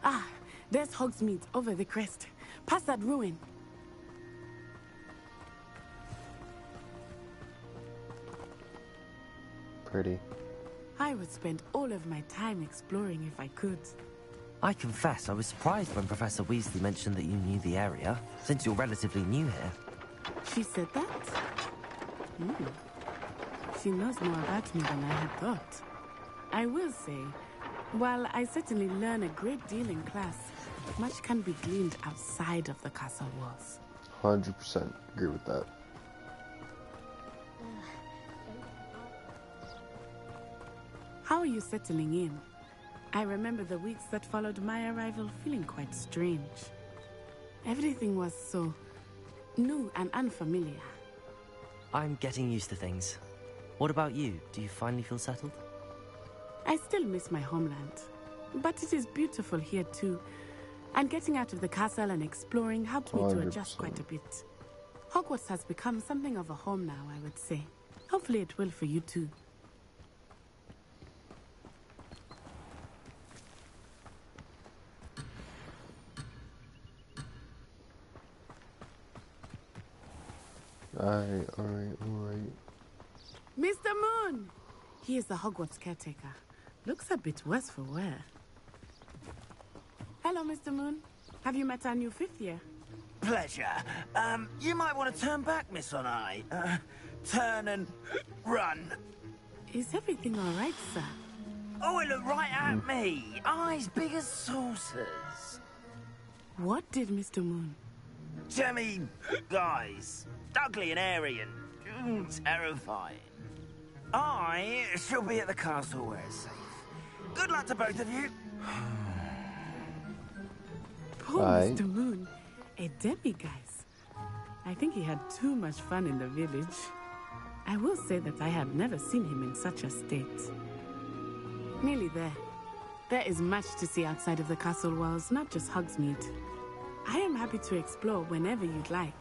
Ah, there's Hogsmeade over the crest. Past that ruin. Pretty. I would spend all of my time exploring if I could. I confess, I was surprised when Professor Weasley mentioned that you knew the area, since you're relatively new here. She said that? She knows more about me than I had thought. I will say, while I certainly learn a great deal in class, much can be gleaned outside of the castle walls. 100% agree with that. How are you settling in? I remember the weeks that followed my arrival feeling quite strange. Everything was so new and unfamiliar. I'm getting used to things. What about you? Do you finally feel settled? I still miss my homeland, but it is beautiful here too. And getting out of the castle and exploring helped me to adjust quite a bit. Hogwarts has become something of a home now, I would say. Hopefully it will for you too. Alright. Mr. Moon! He is the Hogwarts caretaker. Looks a bit worse for wear. Hello, Mr. Moon. Have you met our new fifth year? Pleasure. You might want to turn back, Miss On-Eye. Turn and run. Is everything all right, sir? Oh, it looked right at me. Eyes big as saucers. What did Mr. Moon? Jemmy, guys. Ugly and airy and terrifying. I shall be at the castle where it's safe. Good luck to both of you. Poor Mr. Moon. A demiguise. I think he had too much fun in the village. I will say that I have never seen him in such a state. Nearly there. There is much to see outside of the castle walls, not just Hogsmeade. I am happy to explore whenever you'd like.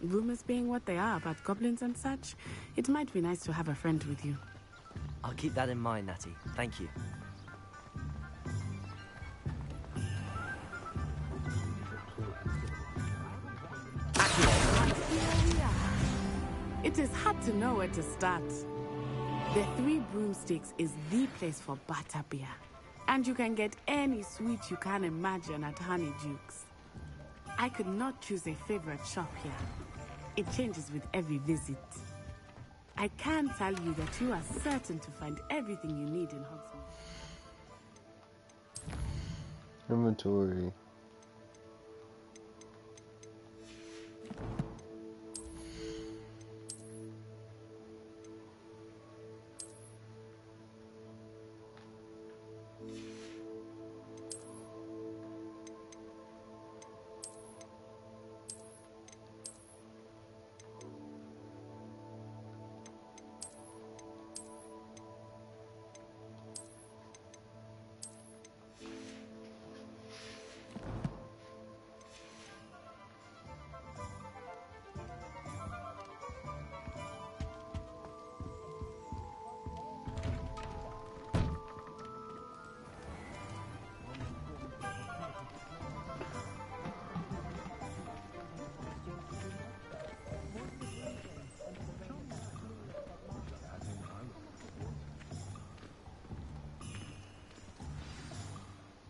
Rumors being what they are about goblins and such, it might be nice to have a friend with you. I'll keep that in mind, Natty. Thank you. It is hard to know where to start. The Three Broomsticks is the place for butterbeer. And you can get any sweet you can imagine at Honeydukes. I could not choose a favorite shop here. It changes with every visit. I can tell you that you are certain to find everything you need in Hogsmeade. Inventory.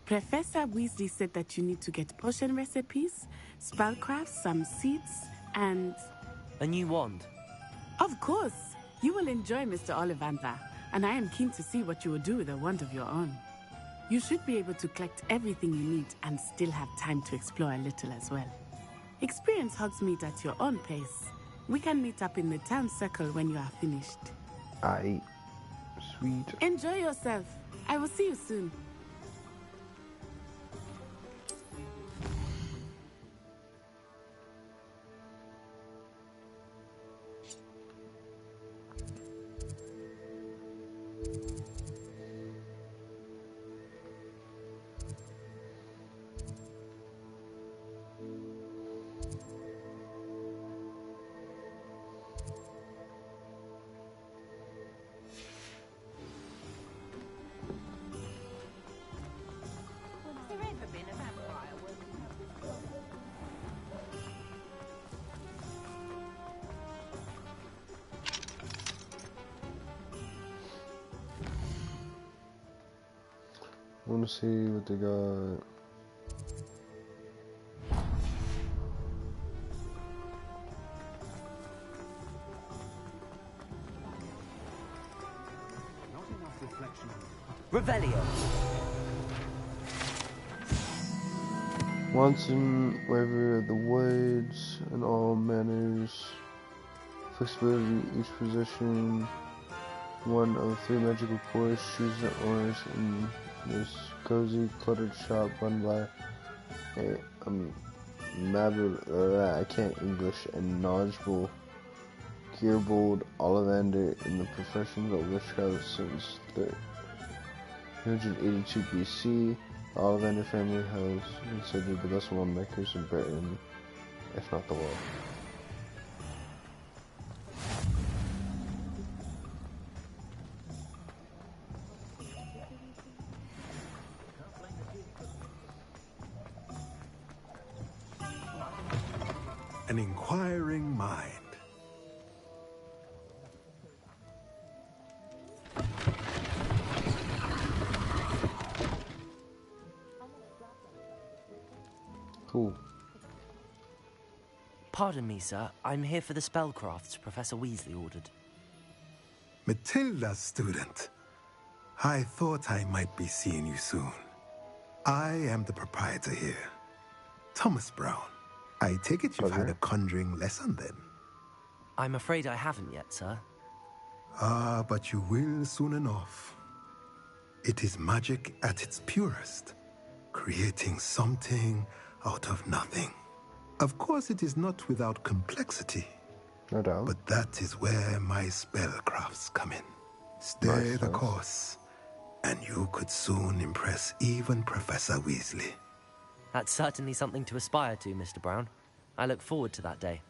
Professor Weasley said that you need to get potion recipes, spellcrafts, some seeds, and... A new wand? Of course! You will enjoy Mr. Ollivander, and I am keen to see what you will do with a wand of your own. You should be able to collect everything you need and still have time to explore a little as well. Experience Hogsmeade at your own pace. We can meet up in the town circle when you are finished. Aye. Sweet. Enjoy yourself. I will see you soon. I want to see what they got. Revelio. Watson, Waver of the Woods, and all manners. Flexibility, each position. One of 3 magical cores. Choose the owners in this cozy, cluttered shop run by a I can't English, and knowledgeable Gearbold Ollivander in the professions of witchcraft since 382 BC. The Ollivander family has considered the best wand makers in Britain, if not the world. An inquiring mind. Cool. Pardon me, sir. I'm here for the spellcrafts Professor Weasley ordered. Matilda's student. I thought I might be seeing you soon. I am the proprietor here, Thomas Brown. I take it you've had a conjuring lesson then? I'm afraid I haven't yet, sir. Ah, but you will soon enough. It is magic at its purest, creating something out of nothing. Of course, it is not without complexity. No doubt. But that is where my spellcrafts come in. Stay the course, and you could soon impress even Professor Weasley. That's certainly something to aspire to, Mr. Brown. I look forward to that day.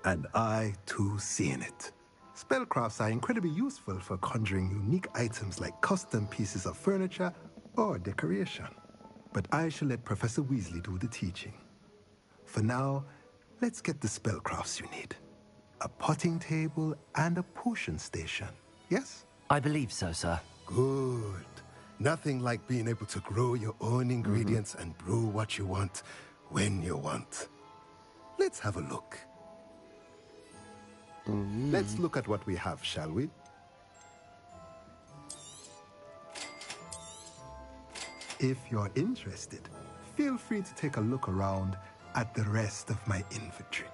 And I, too, seeing it. Spellcrafts are incredibly useful for conjuring unique items like custom pieces of furniture or decoration. But I shall let Professor Weasley do the teaching. For now, let's get the spellcrafts you need. A potting table and a potion station, yes? I believe so, sir. Good. Nothing like being able to grow your own ingredients and brew what you want, when you want. Let's have a look. Let's look at what we have, shall we? If you're interested, feel free to take a look around at the rest of my inventory.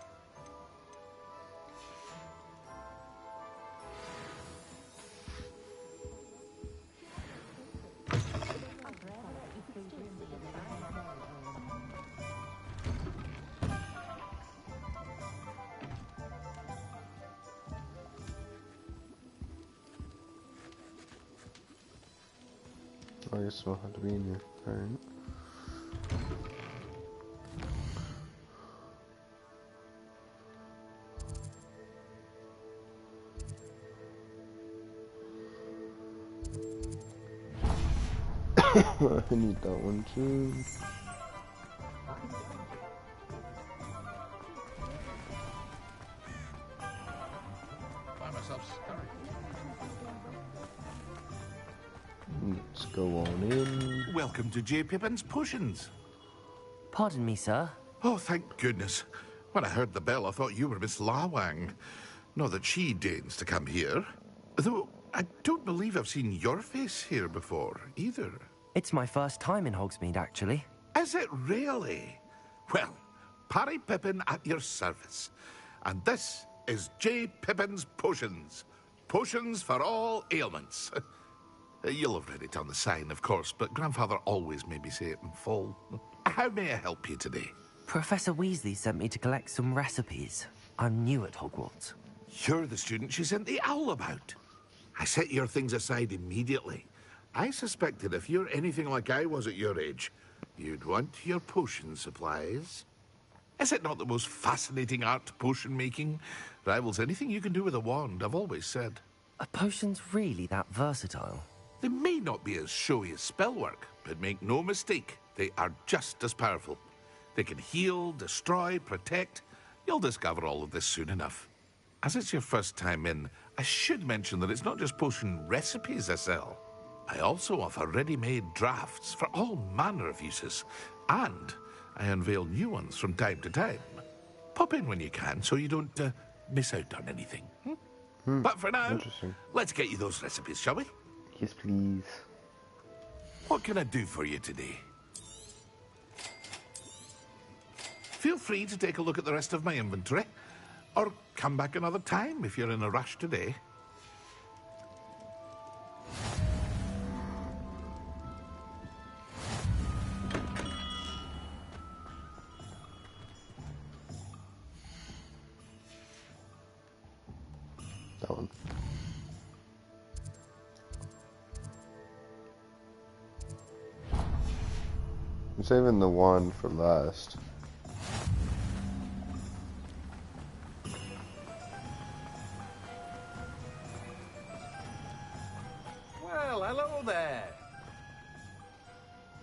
I guess we'll have to be in here. Alright. I need that one too. Find myself scurrying. Let's go on in. Welcome to J. Pippin's Potions. Pardon me, sir. Oh, thank goodness. When I heard the bell, I thought you were Miss Lawang. Not that she deigns to come here. Though, I don't believe I've seen your face here before, either. It's my first time in Hogsmeade, actually. Is it really? Well, Parry Pippin at your service. And this is J. Pippin's Potions. Potions for all ailments. You'll have read it on the sign, of course, but Grandfather always made me say it in full. How may I help you today? Professor Weasley sent me to collect some recipes. I'm new at Hogwarts. You're the student she sent the owl about. I set your things aside immediately. I suspected if you're anything like I was at your age, you'd want your potion supplies. Is it not the most fascinating art, potion making? Rivals anything you can do with a wand, I've always said. Are potions really that versatile? They may not be as showy as spellwork, but make no mistake, they are just as powerful. They can heal, destroy, protect. You'll discover all of this soon enough. As it's your first time in, I should mention that it's not just potion recipes I sell. I also offer ready-made drafts for all manner of uses, and I unveil new ones from time to time. Pop in when you can so you don't miss out on anything. But for now, let's get you those recipes, shall we? Yes, please. What can I do for you today? Feel free to take a look at the rest of my inventory, or come back another time if you're in a rush today. That one. I'm saving the wand for last. Well, hello there.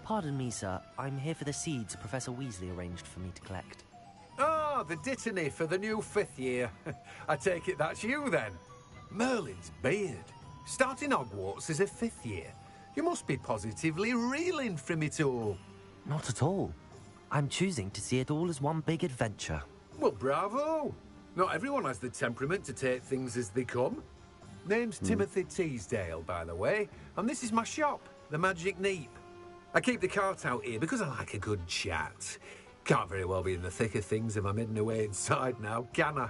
Pardon me, sir. I'm here for the seeds Professor Weasley arranged for me to collect. Oh, the dittany for the new 5th year. I take it that's you, then. Merlin's beard. Starting Hogwarts as a 5th year. You must be positively reeling from it all. Not at all. I'm choosing to see it all as one big adventure. Well, bravo. Not everyone has the temperament to take things as they come. Name's Timothy Teasdale, by the way, and this is my shop, the Magic Neep. I keep the cart out here because I like a good chat. Can't very well be in the thick of things if I'm hidden away inside now, can I?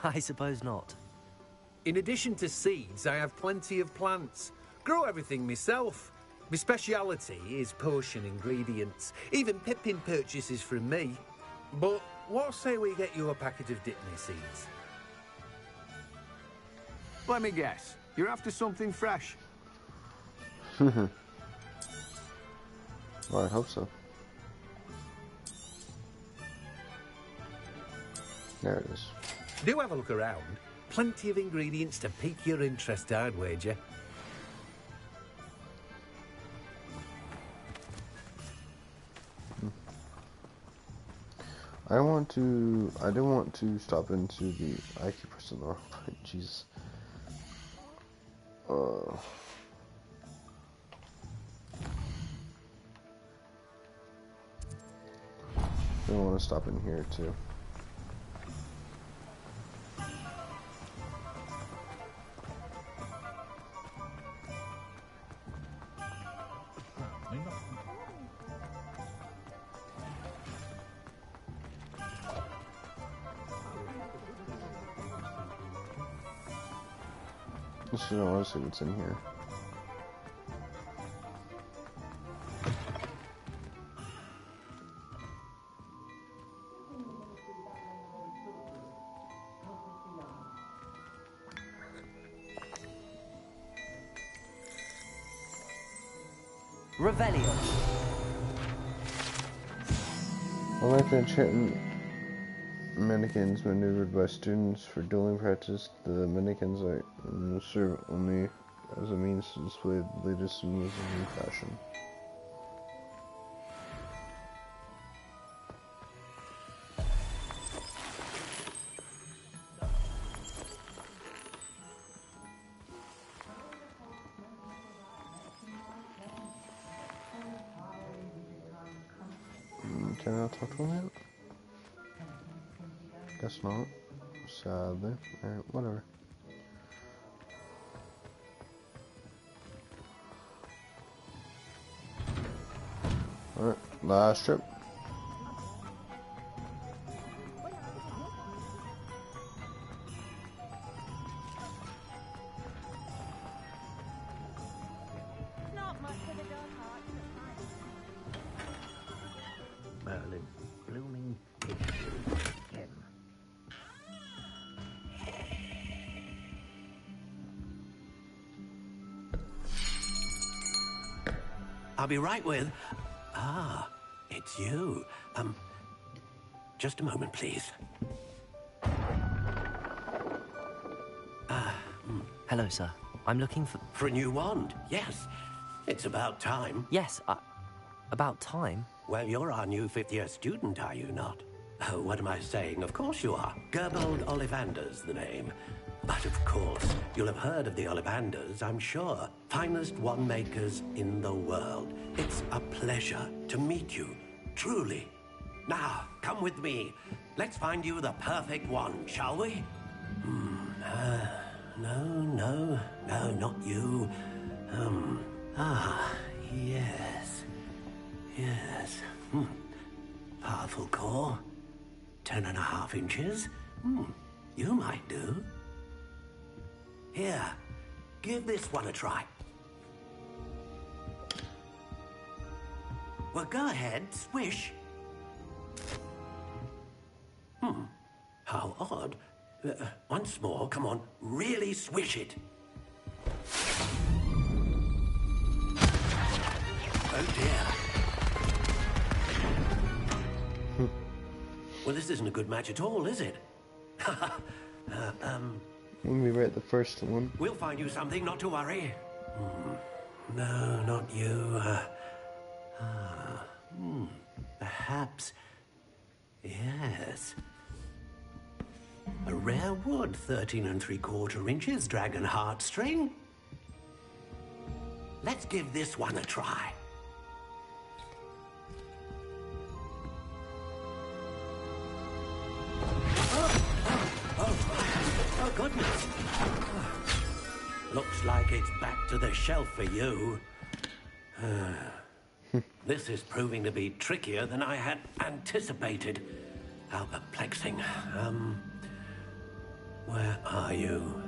I suppose not. In addition to seeds, I have plenty of plants. Grow everything myself. My speciality is potion ingredients. Even Pippin purchases from me. But what say we get you a packet of Dittany seeds? Let me guess. You're after something fresh. Well, I hope so. There it is. Do have a look around. Plenty of ingredients to pique your interest, I'd wager. I don't want to stop into the... I keep pressing the wrong button. Jesus. I want to stop in here too. Let's just honestly what's in here. Revelio. Unlike the enchantment mannequins maneuvered by students for dueling practice, the mannequins serve only as a means to display the latest moves in new fashion. Can I talk to him yet? Guess not. Sadly. Alright, whatever. Alright, last trip. Merlin, blooming issue 10. I'll be right with... Ah, it's you. Just a moment, please. Hello, sir. I'm looking for... For a new wand, yes. It's about time. Yes, about time? Well, you're our new fifth-year student, are you not? Oh, what am I saying? Of course you are. Gerbold Ollivander's the name. But of course, you'll have heard of the Ollivanders, I'm sure. Finest wand makers in the world. It's a pleasure to meet you, truly. Now, come with me. Let's find you the perfect wand, shall we? No, not you. Yes. Yes. Powerful core. 10.5 inches. You might do. Here, give this one a try. Well, go ahead, swish. How odd. Once more, come on, really swish it. Oh dear. Well, this isn't a good match at all, is it? Let me write the first one. We'll find you something, not to worry. No, not you. Perhaps. Yes. A rare wood, 13 3/4 inches, dragon heartstring. Let's give this one a try. Oh, goodness. Looks like it's back to the shelf for you. This is proving to be trickier than I had anticipated. How perplexing. Where are you?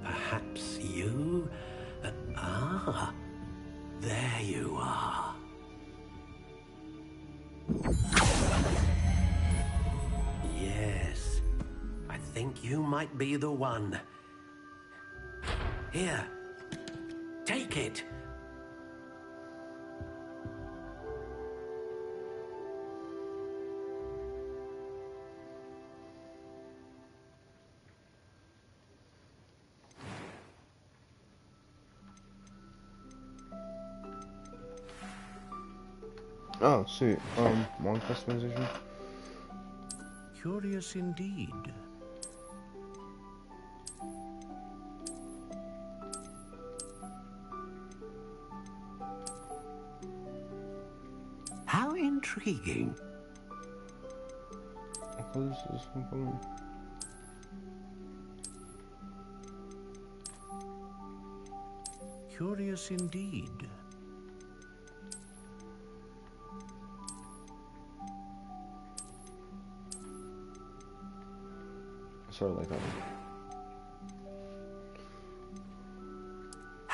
Perhaps you? There you are. Yes. I think you might be the one. Here. Take it. Oh, sweet. Wand customization. Curious indeed. How intriguing. This is something. Curious indeed. Sort of like that.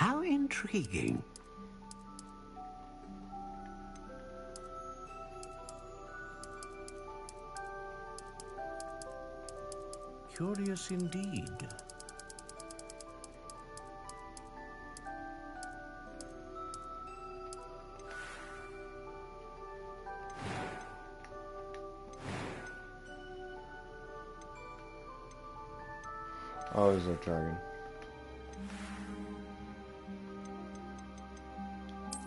How intriguing. Curious indeed. Oh, is a dragon.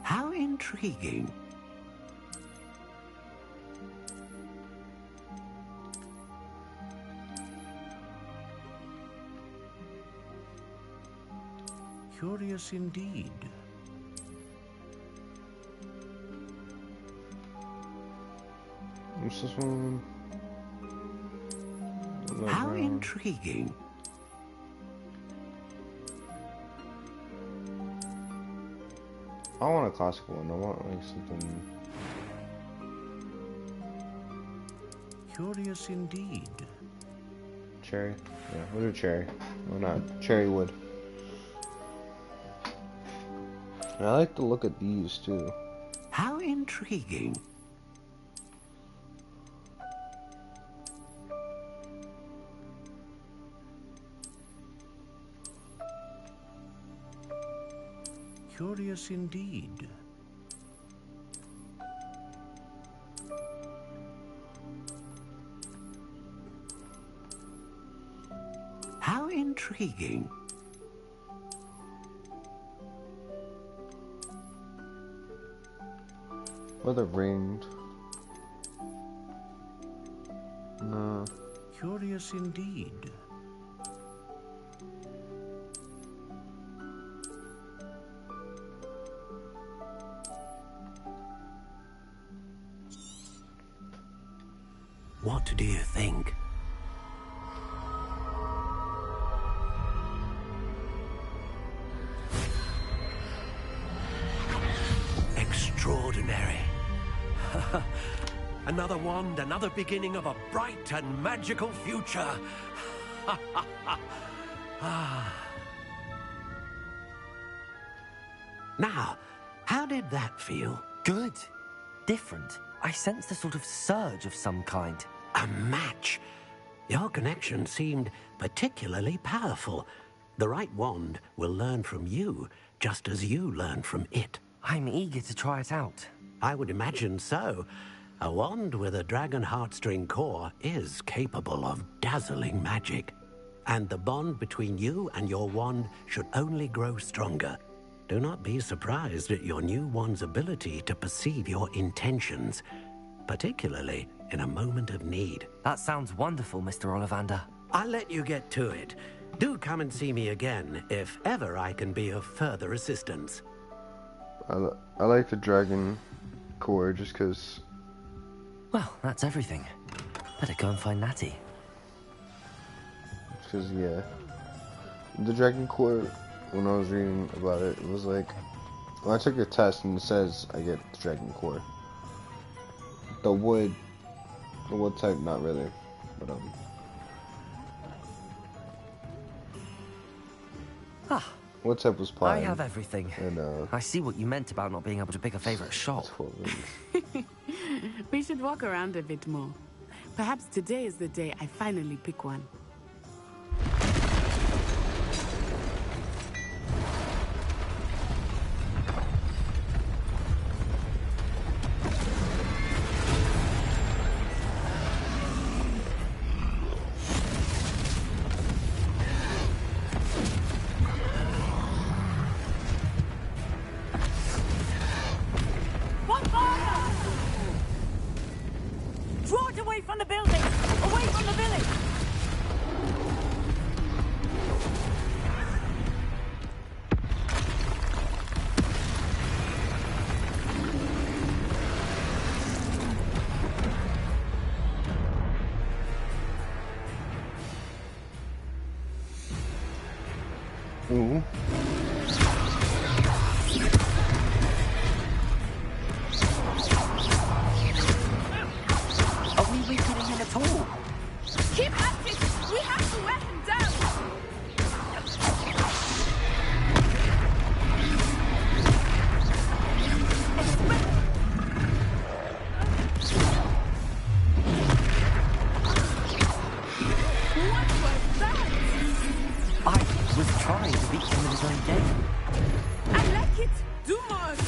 How intriguing. Curious indeed. What's this one? How intriguing. I want a classical one. I want like something. Curious indeed. Cherry? Yeah, we'll do cherry. Why not? Cherry wood. And I like to look at these too. How intriguing. Curious indeed. How intriguing. Whether ringed. No. Curious indeed. What do you think? Extraordinary. Another wand, another beginning of a bright and magical future. Now, how did that feel? Good. Different. I sensed a sort of surge of some kind. A match. Your connection seemed particularly powerful. The right wand will learn from you, just as you learn from it. I'm eager to try it out. I would imagine so. A wand with a dragon heartstring core is capable of dazzling magic. And the bond between you and your wand should only grow stronger. Do not be surprised at your new wand's ability to perceive your intentions, particularly in a moment of need. That sounds wonderful, Mr. Ollivander. I'll let you get to it. Do come and see me again if ever I can be of further assistance. I like the dragon core just because. Well, that's everything. Better go and find Natty. Because, yeah. The dragon core, when I was reading about it, it was like, when I took a test and it says I get the dragon core. The wood type, not really. But, what type was pie? I have everything. And, I see what you meant about not being able to pick a favorite shop. We should walk around a bit more. Perhaps today is the day I finally pick one. Draw it away from the building! Away from the village! Ooh. Are we weakening him at all? Keep at it! We have to wear him down! that? I was trying to beat him in his own game. I like it too much.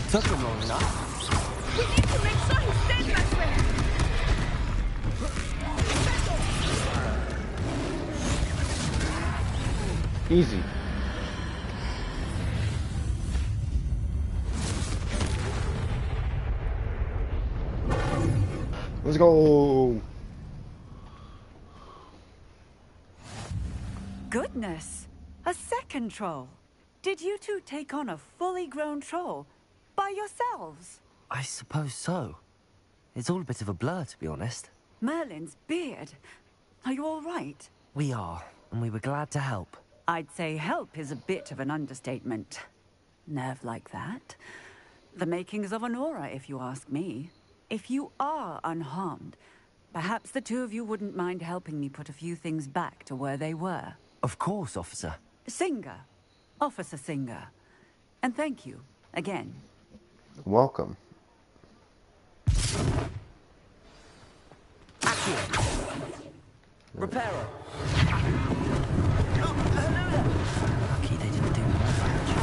Took him long enough. We need to make sure he stays that way. Easy. Let's go. Goodness, a second troll. Did you two take on a fully grown troll by yourselves? I suppose so. It's all a bit of a blur, to be honest. Merlin's beard. Are you all right? We are, and we were glad to help. I'd say help is a bit of an understatement. Nerve like that. The makings of an aura, if you ask me. If you are unharmed, perhaps the two of you wouldn't mind helping me put a few things back to where they were. Of course, officer. Singer. Officer Singer. And thank you, again. Welcome. Repairer. Lucky they didn't do more damage.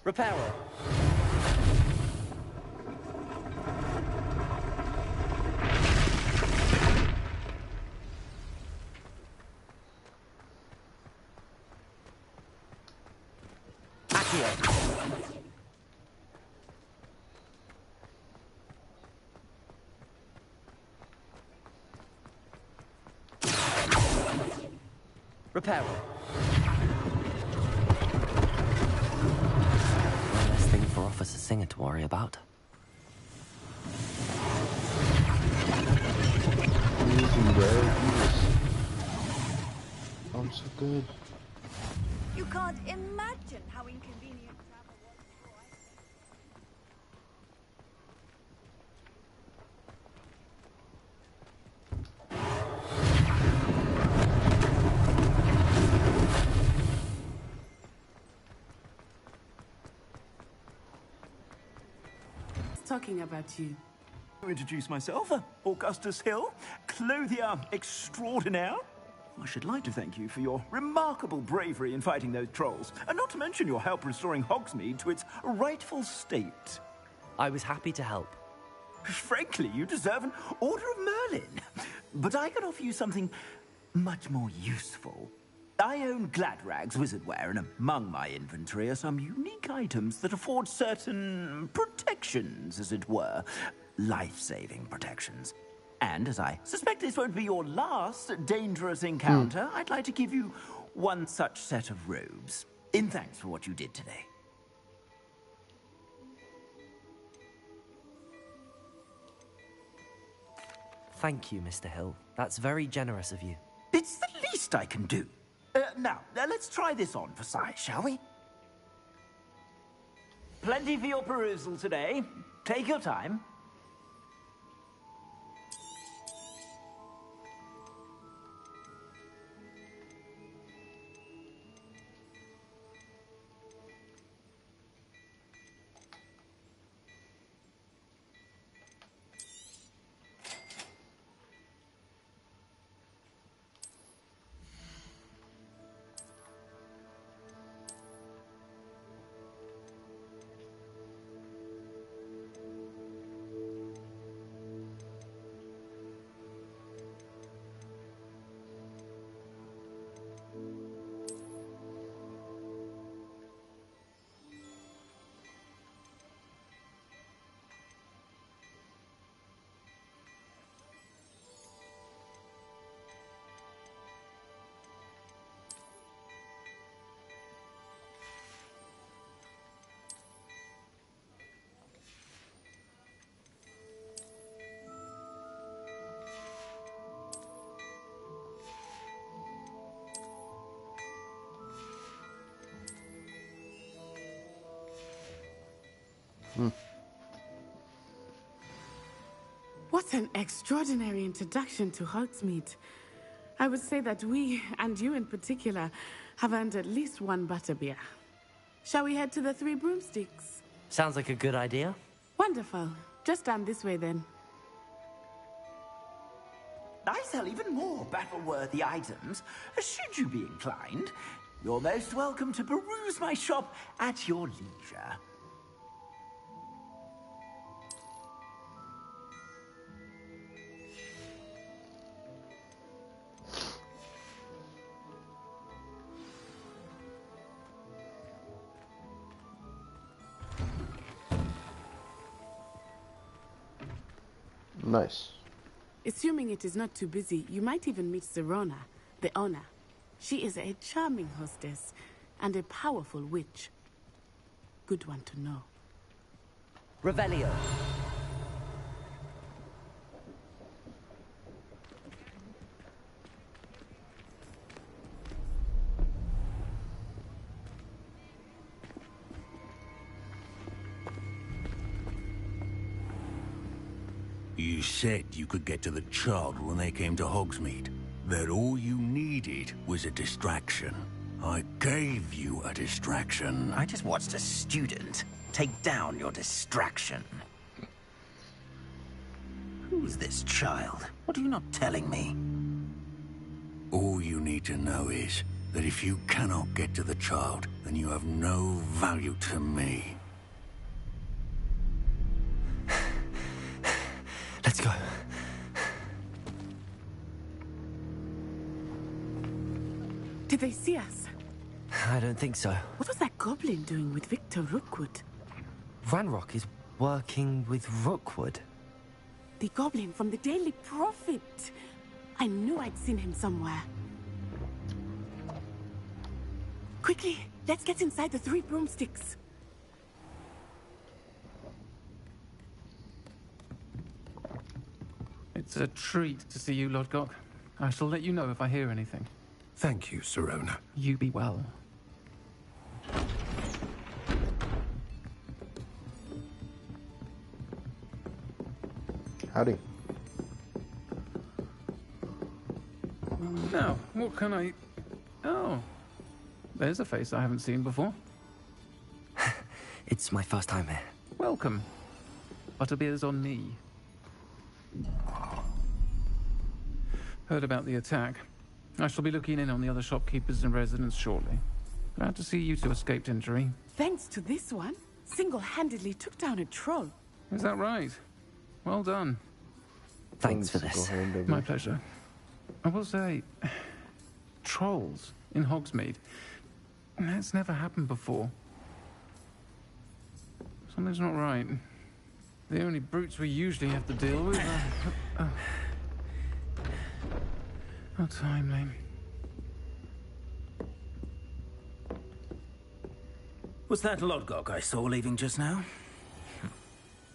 Repairer. Accio. Repairer. For Officer Singer to worry about. Easy, bro. I'm so good. You can't imagine how inconvenient travel was talking about you. To introduce myself, Augustus Hill, clothier extraordinaire. I should like to thank you for your remarkable bravery in fighting those trolls, and not to mention your help restoring Hogsmeade to its rightful state. I was happy to help. Frankly, you deserve an Order of Merlin. But I can offer you something much more useful. I own Gladrag's wizardware, and among my inventory are some unique items that afford certain protections, as it were. Life-saving protections. And as I suspect this won't be your last dangerous encounter, I'd like to give you one such set of robes, in thanks for what you did today. Thank you, Mr. Hill. That's very generous of you. It's the least I can do. Now, let's try this on for size, shall we? Plenty for your perusal today. Take your time. What an extraordinary introduction to Hogsmeade. I would say that we, and you in particular, have earned at least one butterbeer. Shall we head to the Three Broomsticks? Sounds like a good idea. Wonderful. Just down this way then. I sell even more battle-worthy items, should you be inclined. You're most welcome to peruse my shop at your leisure. Nice. Assuming it is not too busy, you might even meet Serona, the owner. She is a charming hostess and a powerful witch. Good one to know. Revelio. You said you could get to the child when they came to Hogsmeade. That all you needed was a distraction. I gave you a distraction. I just watched a student take down your distraction. Who's this child? What are you not telling me? All you need to know is that if you cannot get to the child, then you have no value to me. Let's go. Did they see us? I don't think so. What was that goblin doing with Victor Rookwood? Ranrock is working with Rookwood. The goblin from the Daily Prophet. I knew I'd seen him somewhere. Quickly, let's get inside the Three Broomsticks. It's a treat to see you, Lodgok. I shall let you know if I hear anything. Thank you, Serona. You be well. Howdy. Now, what can I... Oh, there's a face I haven't seen before. It's my first time here. Welcome. Butterbeer's on me. Heard about the attack. I shall be looking in on the other shopkeepers and residents shortly. Glad to see you two escaped injury. Thanks to this one, single-handedly took down a troll. Is that right? Well done. Thanks for this. My pleasure. I will say, trolls in Hogsmeade. That's never happened before. Something's not right. The only brutes we usually have to deal with are... How timely. Was that Lodgok I saw leaving just now?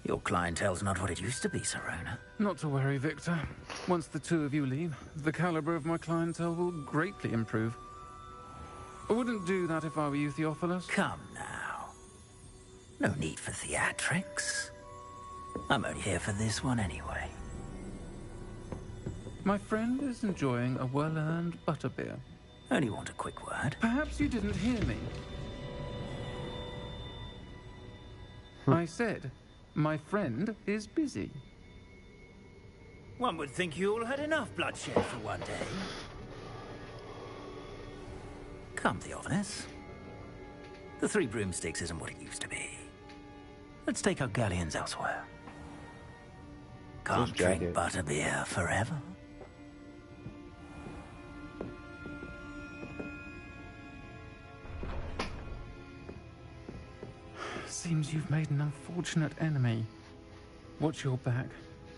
Your clientele's not what it used to be, Serona. Not to worry, Victor. Once the two of you leave, the caliber of my clientele will greatly improve. I wouldn't do that if I were you, Theophilus. Come now. No need for theatrics. I'm only here for this one anyway. My friend is enjoying a well-earned butterbeer. Only want a quick word. Perhaps you didn't hear me. I said, my friend is busy. One would think you all had enough bloodshed for one day. Come, Theophilus. The Three Broomsticks isn't what it used to be. Let's take our galleons elsewhere. Can't drink butterbeer forever. Seems you've made an unfortunate enemy. Watch your back.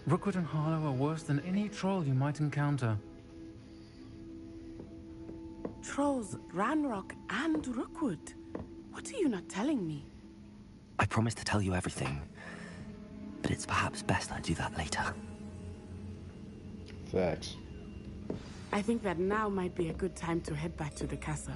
Rookwood and Harlow are worse than any troll you might encounter. Trolls, Ranrock, and Rookwood. What are you not telling me? I promised to tell you everything, but it's perhaps best I do that later. Facts. I think that now might be a good time to head back to the castle.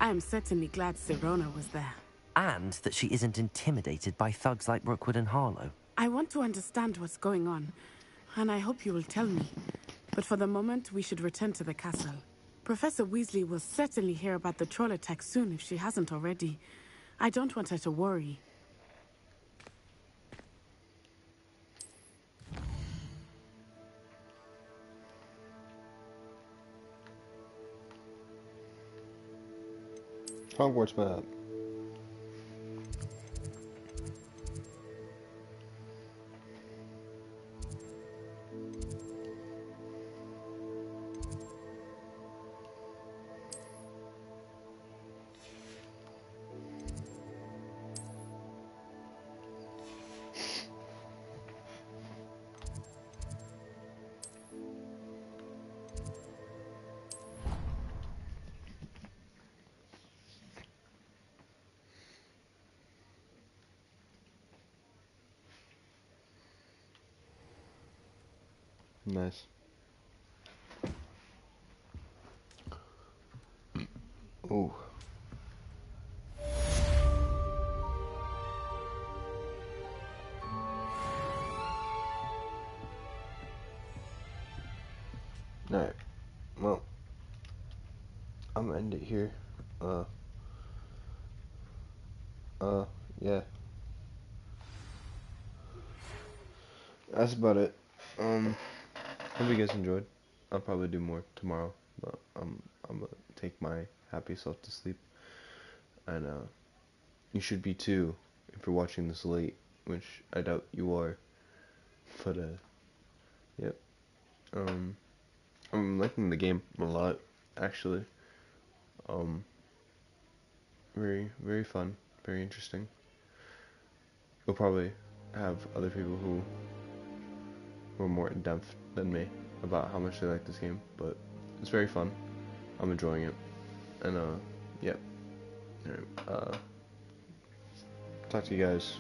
I'm certainly glad Sirona was there. And that she isn't intimidated by thugs like Rookwood and Harlow. I want to understand what's going on, and I hope you will tell me. But for the moment, we should return to the castle. Professor Weasley will certainly hear about the troll attack soon if she hasn't already. I don't want her to worry. Hogwarts map. Nice. Ooh. Alright. Well, I'm gonna end it here. Yeah. That's about it. Hope you guys enjoyed. I'll probably do more tomorrow, but I'm gonna take my happy self to sleep. And you should be too if you're watching this late, which I doubt you are. But yep. I'm liking the game a lot, actually. Very, very fun, very interesting. You'll probably have other people who are more in depth than me about how much they like this game, but it's very fun. I'm enjoying it, and yep. Alright, talk to you guys